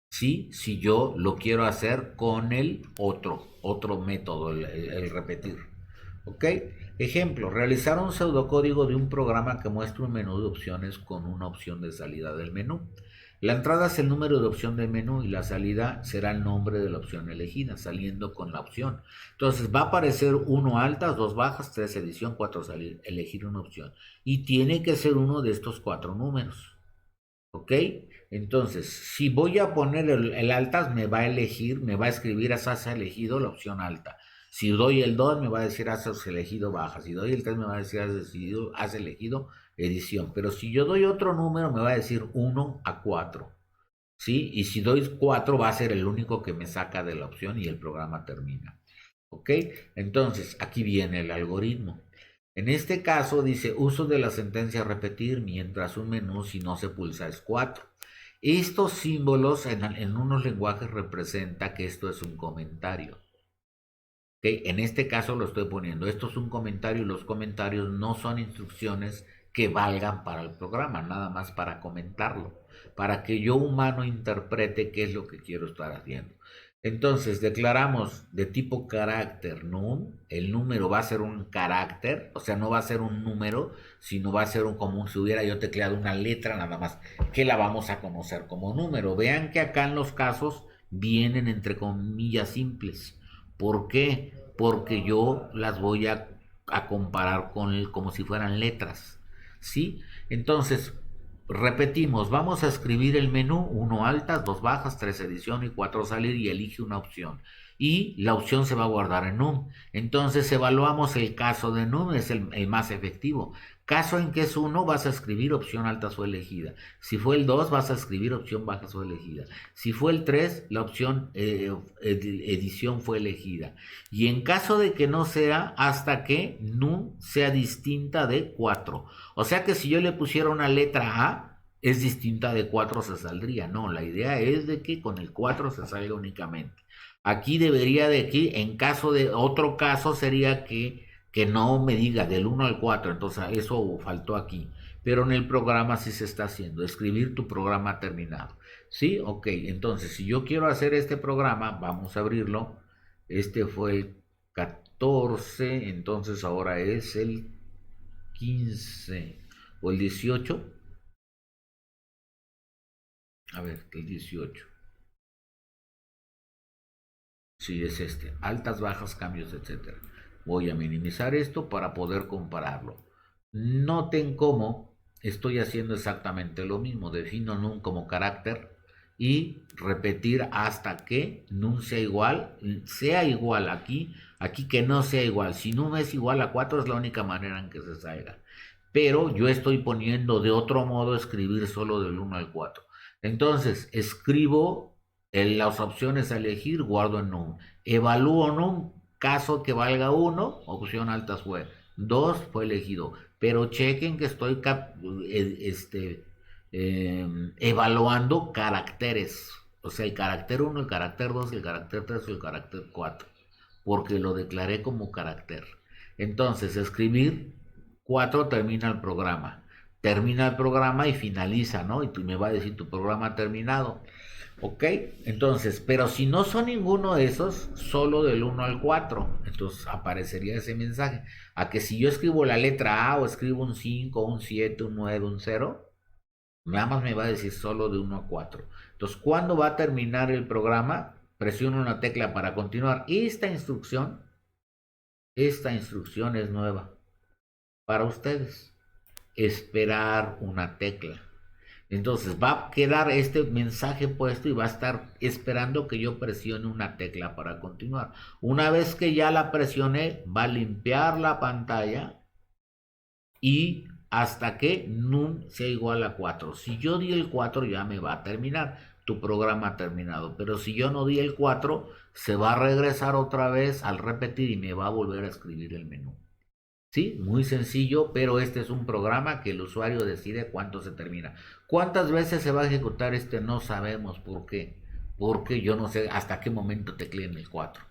Sí, si yo lo quiero hacer con el otro método, el repetir. ¿Ok? Ejemplo, realizar un pseudocódigo de un programa que muestra un menú de opciones con una opción de salida del menú. La entrada es el número de opción del menú y la salida será el nombre de la opción elegida, saliendo con la opción. Entonces va a aparecer 1 altas, 2 bajas, 3 edición, 4 salir, elegir una opción. Y tiene que ser uno de estos 4 números. ¿Ok? Entonces, si voy a poner el altas, me va a elegir, me va a escribir has elegido la opción alta. Si doy el 2, me va a decir has elegido baja. Si doy el 3, me va a decir has elegido edición. Pero si yo doy otro número, me va a decir 1 a 4. ¿Sí? Y si doy 4, va a ser el único que me saca de la opción y el programa termina. ¿Ok? Entonces, aquí viene el algoritmo. En este caso dice uso de la sentencia repetir mientras un menú si no se pulsa es 4. Estos símbolos en unos lenguajes representa que esto es un comentario. ¿Okay? En este caso lo estoy poniendo. Esto es un comentario y los comentarios no son instrucciones que valgan para el programa, nada más para comentarlo, para que yo humano interprete qué es lo que quiero estar haciendo. Entonces declaramos de tipo carácter num, el número va a ser un carácter, o sea, no va a ser un número, sino va a ser un común, si hubiera yo tecleado una letra nada más, que la vamos a conocer como número. Vean que acá en los casos vienen entre comillas simples. ¿Por qué? Porque yo las voy a comparar como si fueran letras. ¿Sí? Entonces, repetimos, vamos a escribir el menú, 1 altas, 2 bajas, 3 edición y 4 salir y elige una opción. Y la opción se va a guardar en num. Entonces evaluamos el caso de num, es el más efectivo. Caso en que es 1, vas a escribir opción altas o elegida. Si fue el 2, vas a escribir opción bajas o elegida. Si fue el 3, la opción edición fue elegida. Y en caso de que no sea, hasta que num sea distinta de 4. O sea que si yo le pusiera una letra A, es distinta de 4 se saldría. No, la idea es de que con el 4 se salga únicamente. Aquí debería de que, en caso de otro caso, sería que no me diga del 1 al 4. Entonces eso faltó aquí. Pero en el programa sí se está haciendo. Escribir tu programa terminado. ¿Sí? Ok. Entonces, si yo quiero hacer este programa, vamos a abrirlo. Este fue el 14. Entonces ahora es el 15 o el 18. A ver, el 18. Sí, es este. Altas, bajas, cambios, etcétera. Voy a minimizar esto para poder compararlo. Noten cómo estoy haciendo exactamente lo mismo. Defino num como carácter y repetir hasta que num sea igual aquí que no sea igual. Si num es igual a 4 es la única manera en que se salga. Pero yo estoy poniendo de otro modo escribir solo del 1 al 4. Entonces, escribo en las opciones a elegir, guardo en num. Evalúo num, caso que valga 1, opción altas fue. 2 fue elegido. Pero chequen que estoy evaluando caracteres. O sea, el carácter 1, el carácter 2, el carácter 3 y el carácter 4. Porque lo declaré como carácter. Entonces, escribir 4 termina el programa. Termina el programa y finaliza, ¿no? Y tú me va a decir tu programa terminado. ¿Ok? Entonces, pero si no son ninguno de esos, solo del 1 al 4, entonces aparecería ese mensaje. A que si yo escribo la letra A o escribo un 5, un 7, un 9, un 0, nada más me va a decir solo de 1 a 4. Entonces, ¿cuándo va a terminar el programa? Presiono una tecla para continuar. Esta instrucción es nueva para ustedes. Esperar una tecla. Entonces va a quedar este mensaje puesto y va a estar esperando que yo presione una tecla para continuar. Una vez que ya la presioné, va a limpiar la pantalla y hasta que num sea igual a 4. Si yo di el 4 ya me va a terminar. Tu programa ha terminado. Pero si yo no di el 4, se va a regresar otra vez al repetir y me va a volver a escribir el menú. Sí, muy sencillo, pero este es un programa que el usuario decide cuánto se termina. ¿Cuántas veces se va a ejecutar este? No sabemos por qué. Porque yo no sé hasta qué momento tecleen el 4.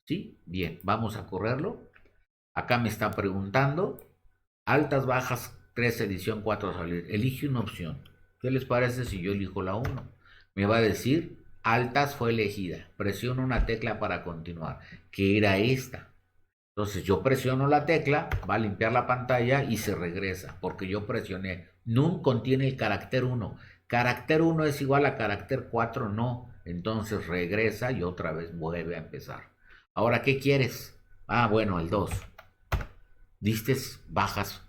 ¿Sí? Bien, vamos a correrlo. Acá me está preguntando. Altas, bajas, 3 edición, 4 salir. Elige una opción. ¿Qué les parece si yo elijo la 1? Me va a decir, altas fue elegida. Presiono una tecla para continuar, que era esta. Entonces yo presiono la tecla, va a limpiar la pantalla y se regresa, porque yo presioné. Num contiene el carácter 1. Carácter 1 es igual a carácter 4, no. Entonces regresa y otra vez vuelve a empezar. Ahora, ¿qué quieres? Ah, bueno, el 2. Diste bajas,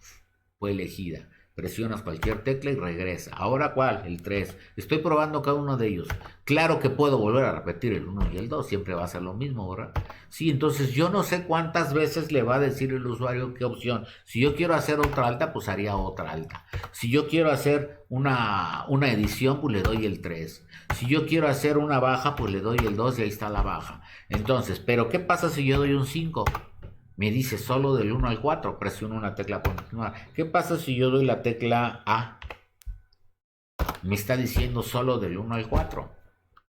fue elegida. Presionas cualquier tecla y regresa. ¿Ahora cuál? El 3. Estoy probando cada uno de ellos. Claro que puedo volver a repetir el 1 y el 2. Siempre va a ser lo mismo, ¿verdad? Sí, entonces yo no sé cuántas veces le va a decir el usuario qué opción. Si yo quiero hacer otra alta, pues haría otra alta. Si yo quiero hacer una edición, pues le doy el 3. Si yo quiero hacer una baja, pues le doy el 2 y ahí está la baja. Entonces, ¿pero qué pasa si yo doy un 5? Me dice solo del 1 al 4, presiono una tecla para continuar. ¿Qué pasa si yo doy la tecla A? Me está diciendo solo del 1 al 4.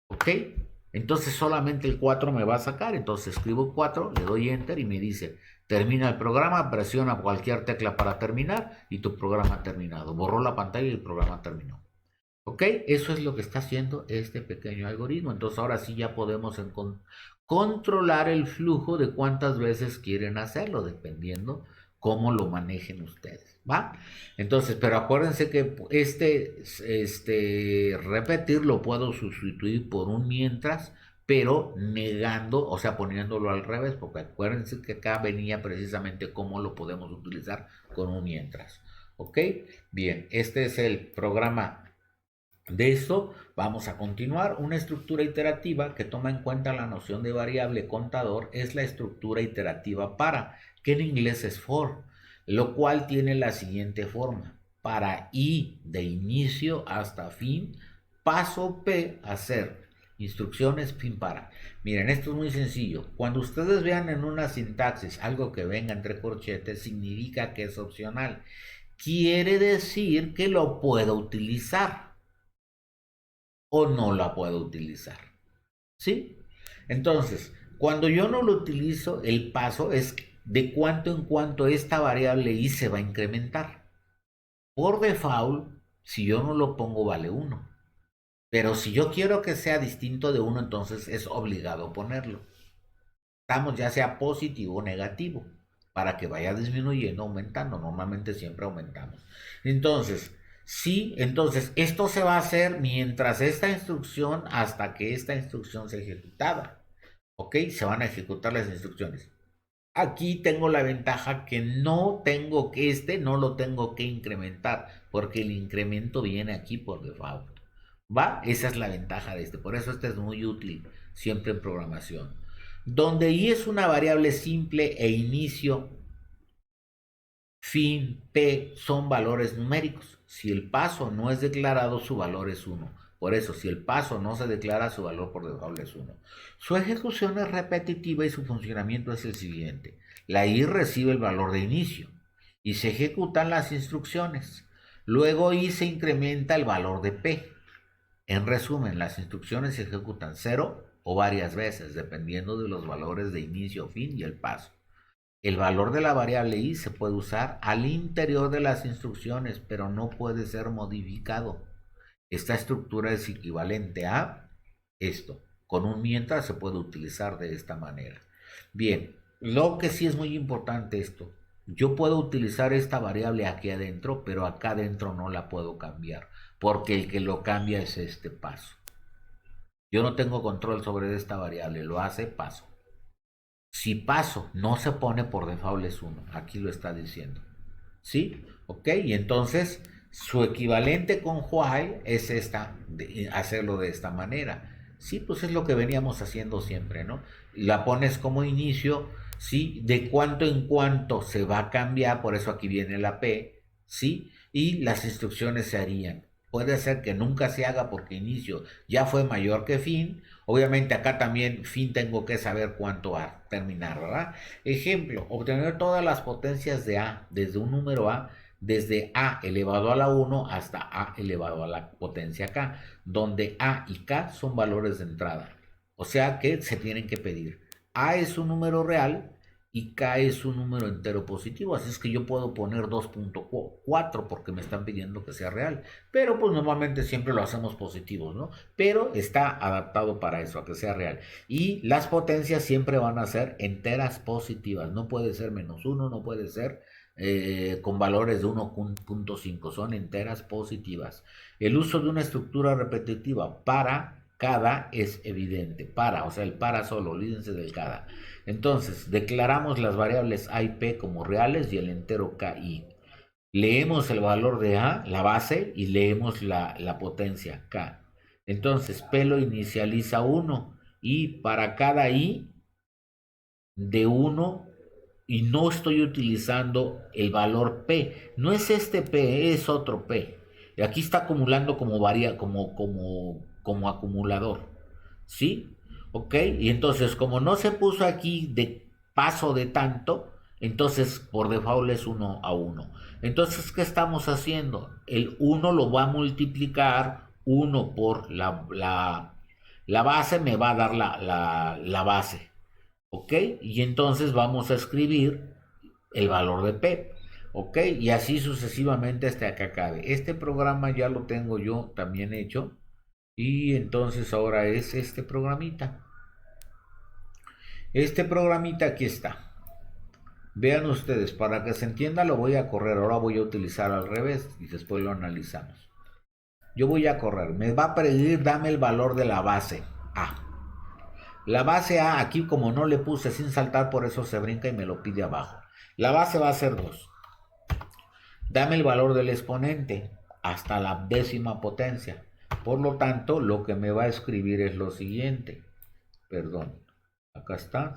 ¿Ok? Entonces solamente el 4 me va a sacar. Entonces escribo 4, le doy enter y me dice, termina el programa, presiona cualquier tecla para terminar y tu programa ha terminado. Borró la pantalla y el programa terminó. ¿Ok? Eso es lo que está haciendo este pequeño algoritmo. Entonces ahora sí ya podemos controlar el flujo de cuántas veces quieren hacerlo, dependiendo cómo lo manejen ustedes. ¿Va? Entonces, pero acuérdense que repetir lo puedo sustituir por un mientras, pero negando, o sea, poniéndolo al revés, porque acuérdense que acá venía precisamente cómo lo podemos utilizar con un mientras. ¿Ok? Bien, este es el programa de esto vamos a continuar. Una estructura iterativa que toma en cuenta la noción de variable contador es la estructura iterativa para, que en inglés es for, lo cual tiene la siguiente forma. Para i de inicio hasta fin, paso p hacer instrucciones fin para. Miren, esto es muy sencillo. Cuando ustedes vean en una sintaxis algo que venga entre corchetes, significa que es opcional. Quiere decir que lo puedo utilizar o no la puedo utilizar. ¿Sí? Entonces, cuando yo no lo utilizo, el paso es de cuánto en cuánto esta variable i se va a incrementar. Por default, si yo no lo pongo, vale 1. Pero si yo quiero que sea distinto de 1, entonces es obligado ponerlo. Estamos ya sea positivo o negativo, para que vaya disminuyendo, aumentando. Normalmente siempre aumentamos. Entonces, sí, entonces esto se va a hacer mientras esta instrucción, hasta que esta instrucción sea ejecutada. ¿Ok? Se van a ejecutar las instrucciones. Aquí tengo la ventaja que no tengo que no lo tengo que incrementar, porque el incremento viene aquí por default. ¿Va? Esa es la ventaja de este. Por eso este es muy útil siempre en programación. Donde i es una variable simple e inicio, fin, p son valores numéricos. Si el paso no es declarado, su valor es 1. Por eso, si el paso no se declara, su valor por default es 1. Su ejecución es repetitiva y su funcionamiento es el siguiente. La i recibe el valor de inicio y se ejecutan las instrucciones. Luego i se incrementa el valor de p. En resumen, las instrucciones se ejecutan 0 o varias veces, dependiendo de los valores de inicio, fin y el paso. El valor de la variable i se puede usar al interior de las instrucciones, pero no puede ser modificado. Esta estructura es equivalente a esto. Con un mientras se puede utilizar de esta manera. Bien, lo que sí es muy importante esto. Yo puedo utilizar esta variable aquí adentro, pero acá adentro no la puedo cambiar, porque el que lo cambia es este paso. Yo no tengo control sobre esta variable, lo hace paso. Si paso no se pone por default es 1, aquí lo está diciendo. ¿Sí? ¿Ok? Y entonces, Su equivalente con while es hacerlo de esta manera. Sí, pues es lo que veníamos haciendo siempre, ¿no? La pones como inicio, sí, de cuánto en cuánto se va a cambiar, por eso aquí viene la P, sí, y las instrucciones se harían. Puede ser que nunca se haga porque inicio ya fue mayor que fin. Obviamente acá también fin tengo que saber cuánto va a terminar, ¿verdad? Ejemplo, obtener todas las potencias de A desde un número A desde a elevado a la 1 hasta a elevado a la potencia k, donde a y k son valores de entrada. O sea que se tienen que pedir. A es un número real y k es un número entero positivo. Así es que yo puedo poner 2.4 porque me están pidiendo que sea real. Pero pues normalmente siempre lo hacemos positivos, ¿no? Pero está adaptado para eso, a que sea real. Y las potencias siempre van a ser enteras positivas. No puede ser -1, no puede ser con valores de 1.5, son enteras positivas. El uso de una estructura repetitiva para cada es evidente. Para, o sea, el para solo, olvídense del cada. Entonces, declaramos las variables a y p como reales y el entero ki. Leemos el valor de a, la base, y leemos la potencia k. Entonces, p lo inicializa 1 y para cada i de 1 y no estoy utilizando el valor P. No es este P, es otro P. Y aquí está acumulando como acumulador. ¿Sí? ¿Ok? Y entonces, como no se puso aquí de paso de tanto, entonces por default es 1 a 1. Entonces, ¿qué estamos haciendo? El 1 lo va a multiplicar 1 por la base, me va a dar la base. ¿Ok? Y entonces vamos a escribir el valor de P. ¿Ok? Y así sucesivamente hasta que acabe. Este programa ya lo tengo yo también hecho. Y entonces ahora es este programita. Este programita aquí está. Vean ustedes, para que se entienda lo voy a correr. Ahora voy a utilizar al revés y después lo analizamos. Yo voy a correr. Me va a pedir, dame el valor de la base A. La base A, aquí como no le puse sin saltar, por eso se brinca y me lo pide abajo. La base va a ser 2. Dame el valor del exponente hasta la décima potencia. Por lo tanto, lo que me va a escribir es lo siguiente. Perdón, acá está,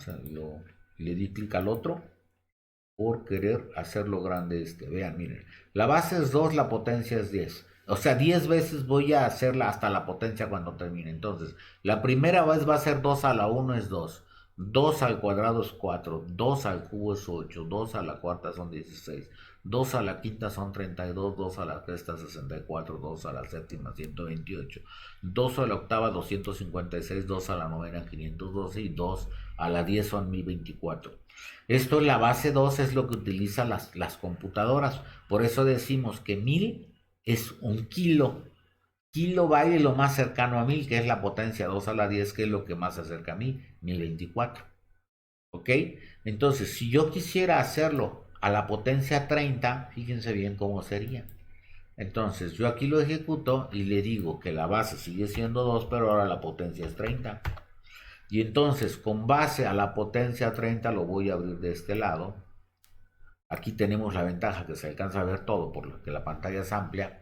le di clic al otro por querer hacerlo grande este. Vean, miren, la base es 2, la potencia es 10. O sea, 10 veces voy a hacerla hasta la potencia cuando termine. Entonces, la primera vez va a ser 2 a la 1 es 2. 2 al cuadrado es 4. 2 al cubo es 8. 2 a la cuarta son 16. 2 a la quinta son 32. 2 a la sexta 64. 2 a la séptima 128. 2 a la octava 256. 2 a la novena 512. Y 2 a la 10 son 1024. Esto, la base 2 es lo que utilizan las computadoras. Por eso decimos que 1000 es un kilo. Kilobyte es lo más cercano a 1000, que es la potencia 2 a la 10, que es lo que más se acerca a mí, 1024. ¿Ok? Entonces, si yo quisiera hacerlo a la potencia 30, fíjense bien cómo sería. Entonces, yo aquí lo ejecuto y le digo que la base sigue siendo 2, pero ahora la potencia es 30. Y entonces, con base a la potencia 30, lo voy a abrir de este lado. Aquí tenemos la ventaja que se alcanza a ver todo, por lo que la pantalla es amplia.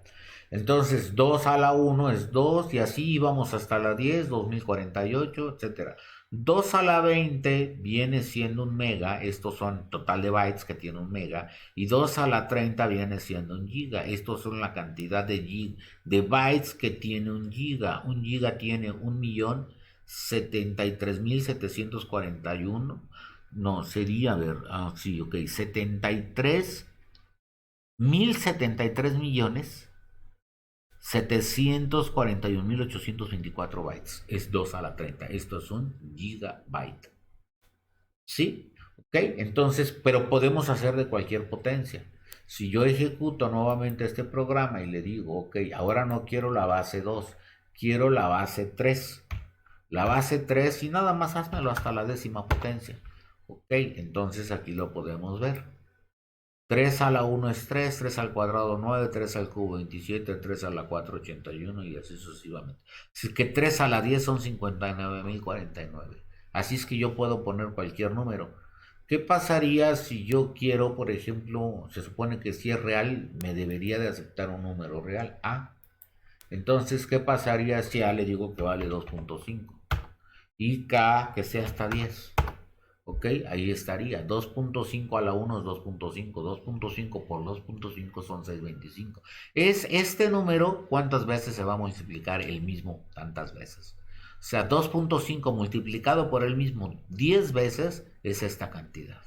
Entonces, 2 a la 1 es 2, y así vamos hasta la 10, 2048, etc. 2 a la 20 viene siendo un mega, estos son total de bytes que tiene un mega, y 2 a la 30 viene siendo un giga. Estos son la cantidad de bytes que tiene un giga. Un giga tiene 1.073.741. No, sería, a ver, sí, ok, 73.073 millones 741.824 bytes. Es 2 a la 30. Esto es un gigabyte. ¿Sí? Ok, entonces, pero podemos hacer de cualquier potencia. Si yo ejecuto nuevamente este programa y le digo, ok, ahora no quiero la base 2, quiero la base 3. La base 3 y nada más házmelo hasta la décima potencia. Ok, entonces aquí lo podemos ver. 3 a la 1 es 3, 3 al cuadrado 9, 3 al cubo 27, 3 a la 4 81 y así sucesivamente. Así que 3 a la 10 son 59.049. Así es que yo puedo poner cualquier número. ¿Qué pasaría si yo quiero, por ejemplo, se supone que si es real, me debería de aceptar un número real, A? Entonces, ¿qué pasaría si A le digo que vale 2.5? Y K que sea hasta 10. Ok, ahí estaría. 2.5 a la 1 es 2.5. 2.5 por 2.5 son 625. Es este número, ¿cuántas veces se va a multiplicar el mismo? Tantas veces. O sea, 2.5 multiplicado por el mismo 10 veces es esta cantidad.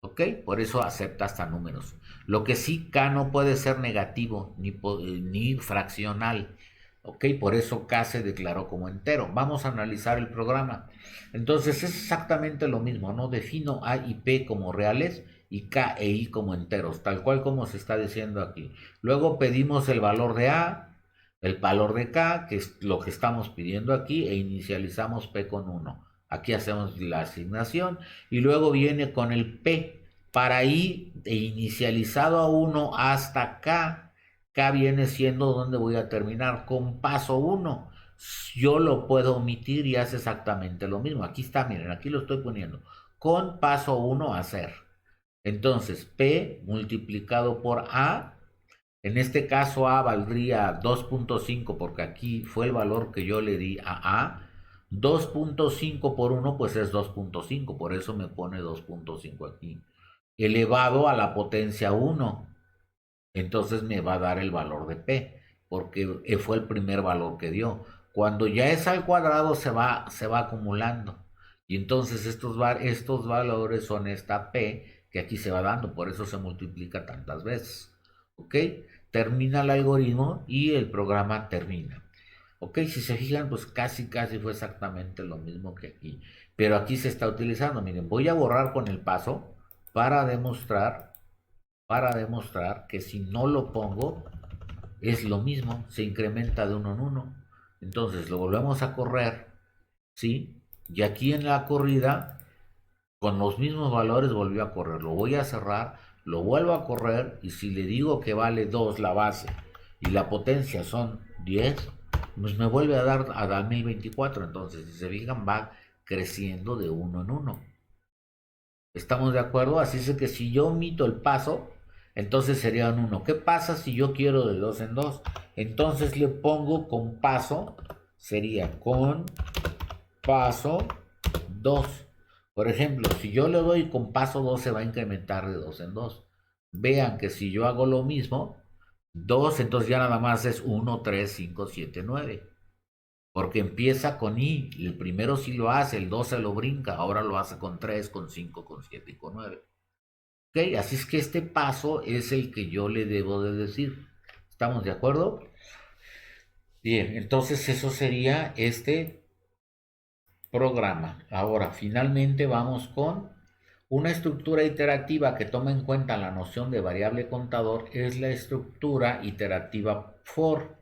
¿Ok? Por eso acepta hasta números. Lo que sí, K no puede ser negativo ni fraccional. ¿Ok? Por eso K se declaró como entero. Vamos a analizar el programa. Entonces es exactamente lo mismo, ¿no? Defino A y P como reales y K e I como enteros, tal cual como se está diciendo aquí. Luego pedimos el valor de A, el valor de K, que es lo que estamos pidiendo aquí, e inicializamos P con 1. Aquí hacemos la asignación y luego viene con el P para I e inicializado a 1 hasta K. K viene siendo donde voy a terminar con paso 1. Yo lo puedo omitir y hace exactamente lo mismo. Aquí está, miren, aquí lo estoy poniendo. Con paso 1 hacer. Entonces, P multiplicado por A. En este caso A valdría 2.5 porque aquí fue el valor que yo le di a A. 2.5 por 1 pues es 2.5, por eso me pone 2.5 aquí. Elevado a la potencia 1, entonces me va a dar el valor de P, porque fue el primer valor que dio. Cuando ya es al cuadrado se va acumulando. Y entonces estos valores son esta P que aquí se va dando, por eso se multiplica tantas veces. ¿Ok? Termina el algoritmo y el programa termina. Ok, si se fijan, pues casi fue exactamente lo mismo que aquí. Pero aquí se está utilizando. Miren, voy a borrar con el paso para demostrar, que si no lo pongo es lo mismo, se incrementa de uno en uno. Entonces lo volvemos a correr, ¿sí? Y aquí en la corrida, con los mismos valores volvió a correr. Lo voy a cerrar, lo vuelvo a correr y si le digo que vale 2 la base y la potencia son 10, pues me vuelve a dar a 1024. Entonces, si se fijan, va creciendo de uno en uno. ¿Estamos de acuerdo? Así es que si yo omito el paso, entonces sería un 1. ¿Qué pasa si yo quiero de 2 en 2? Entonces le pongo con paso, sería con paso 2. Por ejemplo, si yo le doy con paso 2 se va a incrementar de 2 en 2. Vean que si yo hago lo mismo, 2, entonces ya nada más es 1, 3, 5, 7, 9. Porque empieza con I, el primero sí lo hace, el 2 se lo brinca, ahora lo hace con 3, con 5, con 7 y con 9. Ok, así es que este paso es el que yo le debo de decir. ¿Estamos de acuerdo? Bien, entonces eso sería este programa. Ahora, finalmente vamos con una estructura iterativa que toma en cuenta la noción de variable contador, es la estructura iterativa for.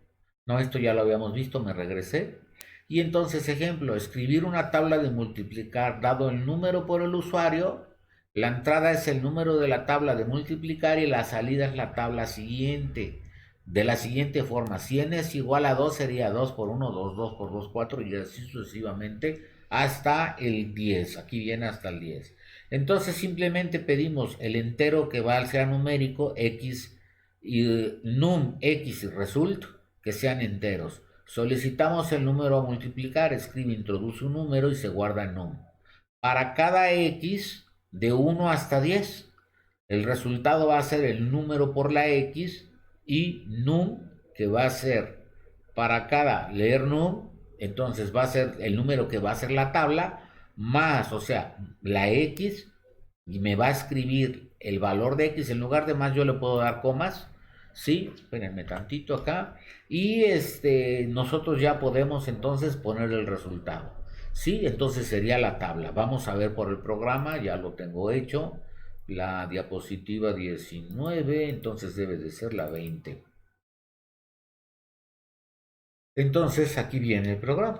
No, esto ya lo habíamos visto, me regresé. Y entonces, ejemplo, escribir una tabla de multiplicar dado el número por el usuario. La entrada es el número de la tabla de multiplicar y la salida es la tabla siguiente. De la siguiente forma, si n es igual a 2 sería 2 por 1, 2, 2 por 2, 4 y así sucesivamente hasta el 10. Aquí viene hasta el 10. Entonces simplemente pedimos el entero que va a ser numérico, x y num, x y result, que sean enteros. Solicitamos el número a multiplicar, escribe, introduce un número y se guarda en num. Para cada x, de 1 hasta 10, el resultado va a ser el número por la x y num, que va a ser para cada leer num, entonces va a ser el número que va a ser la tabla, más, o sea, la x, y me va a escribir el valor de x, en lugar de más yo le puedo dar comas, ¿sí? Espérenme tantito acá, y nosotros ya podemos entonces poner el resultado, ¿sí? Entonces sería la tabla. Vamos a ver por el programa, ya lo tengo hecho, la diapositiva 19, entonces debe de ser la 20. Entonces aquí viene el programa.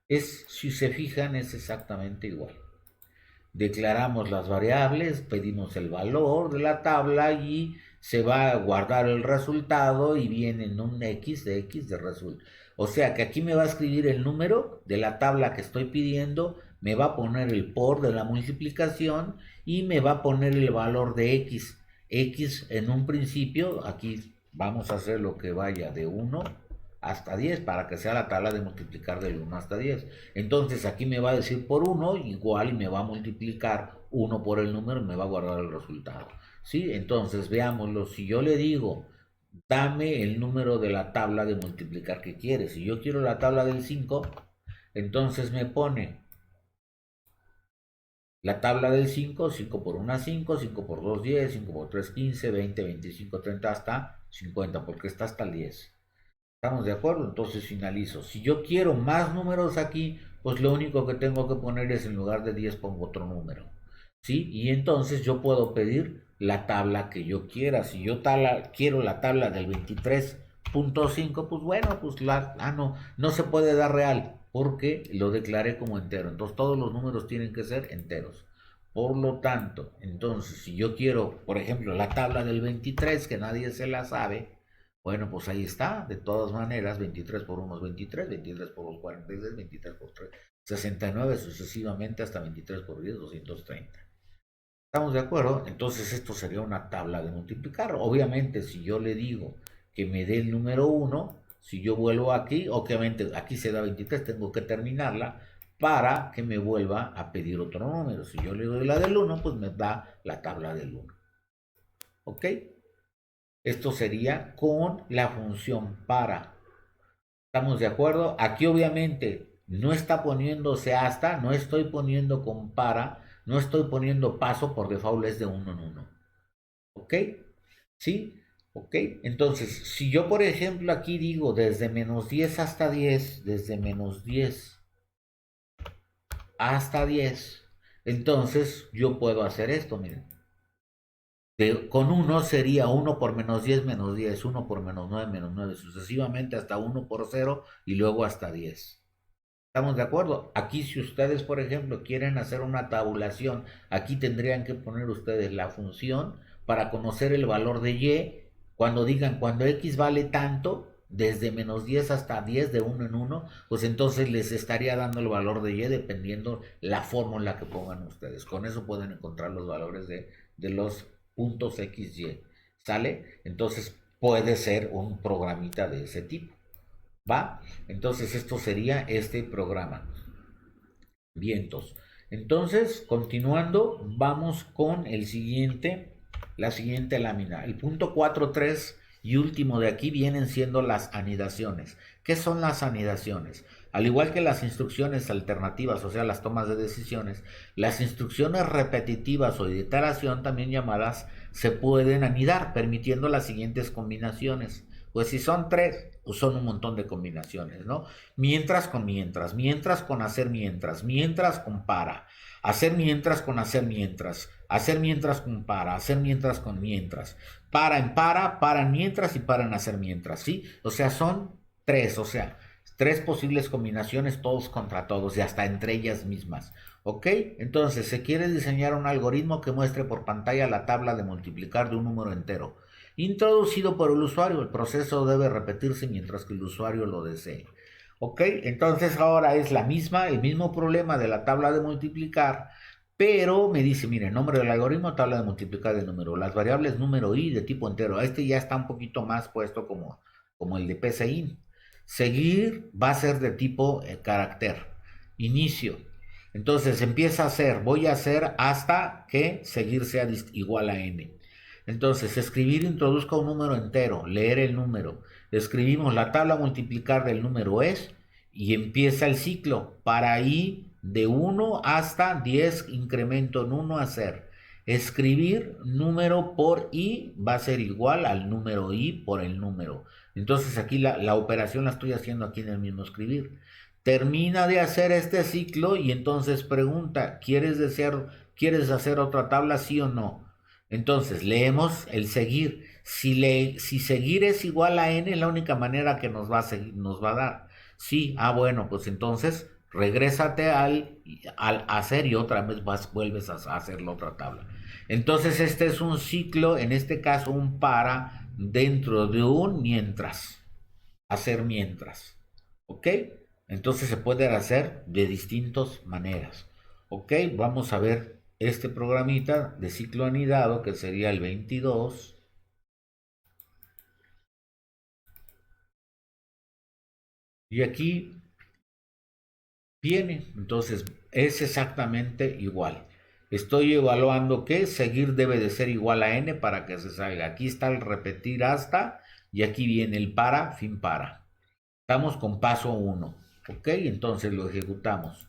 Si se fijan, es exactamente igual. Declaramos las variables, pedimos el valor de la tabla y se va a guardar el resultado y viene en un x de resultado. O sea que aquí me va a escribir el número de la tabla que estoy pidiendo me va a poner el por de la multiplicación y me va a poner el valor de x. X en un principio, aquí vamos a hacer lo que vaya de 1 hasta 10 para que sea la tabla de multiplicar del 1 hasta 10. Entonces aquí me va a decir por 1 igual y me va a multiplicar 1 por el número y me va a guardar el resultado. ¿Sí? Entonces veámoslo. Si yo le digo dame el número de la tabla de multiplicar que quieres. Si yo quiero la tabla del 5, entonces me pone la tabla del 5, 5 por 1, 5, 5 por 2, 10, 5 por 3, 15, 20, 25, 30, hasta 50, porque está hasta el 10. ¿Estamos de acuerdo? Entonces finalizo. Si yo quiero más números aquí, pues lo único que tengo que poner es en lugar de 10 pongo otro número. ¿Sí? Y entonces yo puedo pedir la tabla que yo quiera. Si yo quiero la tabla del 23.5, pues bueno, pues no se puede dar real porque lo declaré como entero. Entonces todos los números tienen que ser enteros. Por lo tanto, entonces si yo quiero, por ejemplo, la tabla del 23, que nadie se la sabe, bueno, pues ahí está. De todas maneras, 23 por 1 es 23, 23 por 2 46, 23 por 3 69, sucesivamente hasta 23 por 10, 230. ¿Estamos de acuerdo? Entonces esto sería una tabla de multiplicar. Obviamente, si yo le digo que me dé el número 1, si yo vuelvo aquí, obviamente aquí se da 23, tengo que terminarla para que me vuelva a pedir otro número. Si yo le doy la del 1, pues me da la tabla del 1. ¿Ok? Esto sería con la función para. ¿Estamos de acuerdo? Aquí obviamente no está poniéndose hasta, no estoy poniendo con para, no estoy poniendo paso, por default es de uno en uno. ¿Ok? ¿Sí? ¿Ok? Entonces, si yo por ejemplo aquí digo desde menos 10 hasta 10, desde menos 10 hasta 10, entonces yo puedo hacer esto, miren. Con 1 sería 1 por menos 10, 1 por menos 9, sucesivamente hasta 1 por 0 y luego hasta 10. ¿Estamos de acuerdo? Aquí si ustedes, por ejemplo, quieren hacer una tabulación, aquí tendrían que poner ustedes la función para conocer el valor de y. Cuando digan, cuando x vale tanto, desde menos 10 hasta 10 de uno en uno, pues entonces les estaría dando el valor de y dependiendo la fórmula que pongan ustedes. Con eso pueden encontrar los valores de los puntos x, y. ¿Sale? Entonces puede ser un programita de ese tipo. ¿Va? Entonces esto sería este programa. Vientos. Entonces, continuando, vamos con la siguiente lámina. El punto 4.3 y último de aquí vienen siendo las anidaciones. ¿Qué son las anidaciones? Al igual que las instrucciones alternativas, o sea, las tomas de decisiones, las instrucciones repetitivas o de iteración, también llamadas, se pueden anidar, permitiendo las siguientes combinaciones. Pues si son 3, pues son un montón de combinaciones, ¿no? Mientras con mientras, mientras con hacer mientras con para, hacer mientras con hacer mientras con para, hacer mientras con mientras, para en para en mientras y para en hacer mientras, ¿sí? O sea, son 3, o sea, 3 posibles combinaciones todos contra todos y hasta entre ellas mismas. ¿Ok? Entonces, se quiere diseñar un algoritmo que muestre por pantalla la tabla de multiplicar de un número entero introducido por el usuario. El proceso debe repetirse mientras que el usuario lo desee. ¿Ok? Entonces ahora es el mismo problema de la tabla de multiplicar, pero me dice, mire, nombre del algoritmo, tabla de multiplicar de número, las variables número y de tipo entero. Este ya está un poquito más puesto como el de PCIN. Seguir va a ser de tipo carácter. Inicio. Entonces empieza a hacer, voy a hacer hasta que seguir sea igual a n. Entonces, escribir introduzca un número entero, leer el número. Escribimos la tabla a multiplicar del número es y empieza el ciclo. Para i de 1 hasta 10 incremento en 1 hacer. Escribir número por i va a ser igual al número i por el número. Entonces aquí la operación la estoy haciendo aquí en el mismo escribir. Termina de hacer este ciclo y entonces pregunta, ¿quieres hacer otra tabla, sí o no? Entonces, leemos el seguir. Si seguir es igual a n, la única manera que nos va a dar. Sí, bueno, pues entonces regrésate al hacer y otra vez vuelves a hacer la otra tabla. Entonces, este es un ciclo, en este caso un para dentro de un mientras. Hacer mientras. ¿Ok? Entonces se puede hacer de distintas maneras. Ok, vamos a ver este programita de ciclo anidado que sería el 22. Y aquí viene, entonces es exactamente igual. Estoy evaluando que seguir debe de ser igual a n para que se salga. Aquí está el repetir hasta y aquí viene el para, fin para. Estamos con paso 1. Ok, entonces lo ejecutamos.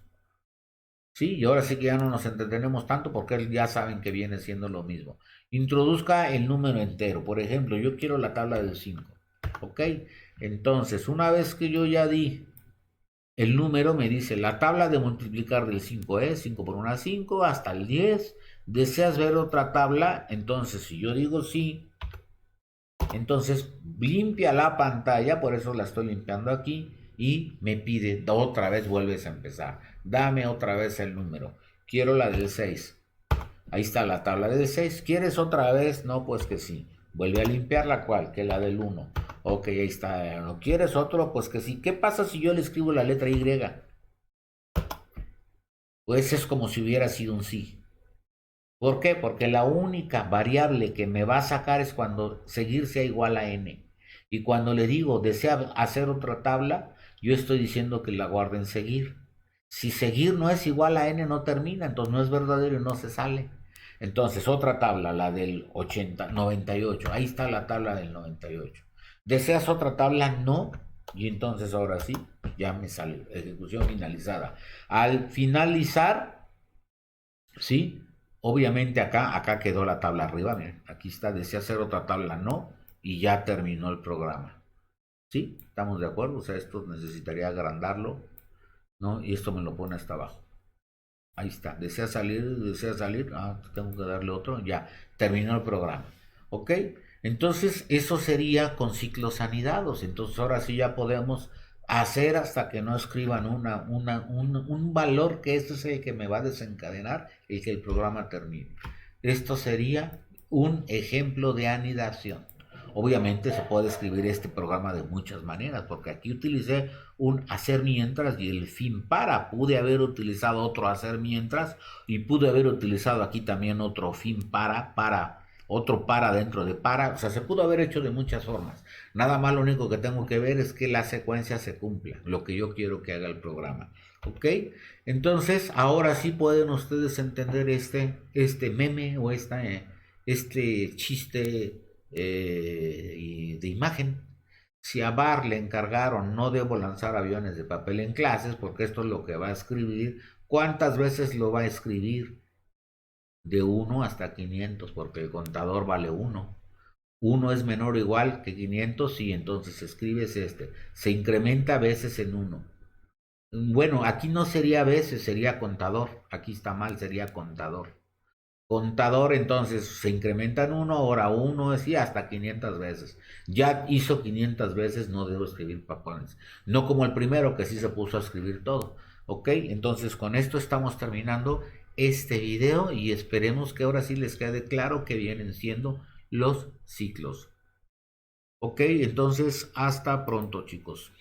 Sí, y ahora sí que ya no nos entretenemos tanto porque ya saben que viene siendo lo mismo. Introduzca el número entero. Por ejemplo, yo quiero la tabla del 5. Ok, entonces una vez que yo ya di el número, me dice la tabla de multiplicar del 5 es 5 por 1 5 hasta el 10. ¿Deseas ver otra tabla? Entonces, si yo digo sí, entonces limpia la pantalla, por eso la estoy limpiando aquí, y me pide otra vez, vuelves a empezar. Dame otra vez el número. Quiero la del 6. Ahí está la tabla del 6. ¿Quieres otra vez? No, pues que sí. Vuelve a limpiar la cual, que la del 1. Ok, ahí está. ¿No quieres otro? Pues que sí. ¿Qué pasa si yo le escribo la letra Y? Pues es como si hubiera sido un sí. ¿Por qué? Porque la única variable que me va a sacar es cuando seguir sea igual a n. Y cuando le digo desea hacer otra tabla, yo estoy diciendo que la guarden seguir. Si seguir no es igual a n, no termina, entonces no es verdadero y no se sale. Entonces, otra tabla, la del 98. Ahí está la tabla del 98. ¿Deseas otra tabla? No. Y entonces ahora sí, ya me sale ejecución finalizada. Al finalizar, ¿sí? Obviamente acá quedó la tabla arriba, miren, aquí está, desea hacer otra tabla, no, y ya terminó el programa. ¿Sí? ¿Estamos de acuerdo? O sea, esto necesitaría agrandarlo, ¿no? Y esto me lo pone hasta abajo. Ahí está, desea salir, tengo que darle otro, ya, terminó el programa. ¿Ok? Entonces, eso sería con ciclos anidados. Entonces, ahora sí ya podemos hacer hasta que no escriban un valor que este es el que me va a desencadenar el que el programa termine. Esto sería un ejemplo de anidación. Obviamente se puede escribir este programa de muchas maneras, porque aquí utilicé un hacer mientras y el fin para. Pude haber utilizado otro hacer mientras y pude haber utilizado aquí también otro fin para, otro para dentro de para. O sea, se pudo haber hecho de muchas formas. Nada más lo único que tengo que ver es que la secuencia se cumpla, lo que yo quiero que haga el programa. ¿Ok? Entonces, ahora sí pueden ustedes entender este meme o este chiste de imagen. Si a Barr le encargaron no debo lanzar aviones de papel en clases, porque esto es lo que va a escribir, ¿cuántas veces lo va a escribir? De 1 hasta 500, porque el contador vale 1. 1 es menor o igual que 500 y entonces escribes este. Se incrementa veces en 1. Bueno, aquí no sería veces, sería contador. Aquí está mal, sería contador. Contador, entonces se incrementa en 1, ahora 1 es y hasta 500 veces. Ya hizo 500 veces, no debo escribir papones. No como el primero que sí se puso a escribir todo. Ok, entonces con esto estamos terminando este video y esperemos que ahora sí les quede claro que vienen siendo los ciclos. Ok, entonces hasta pronto, chicos.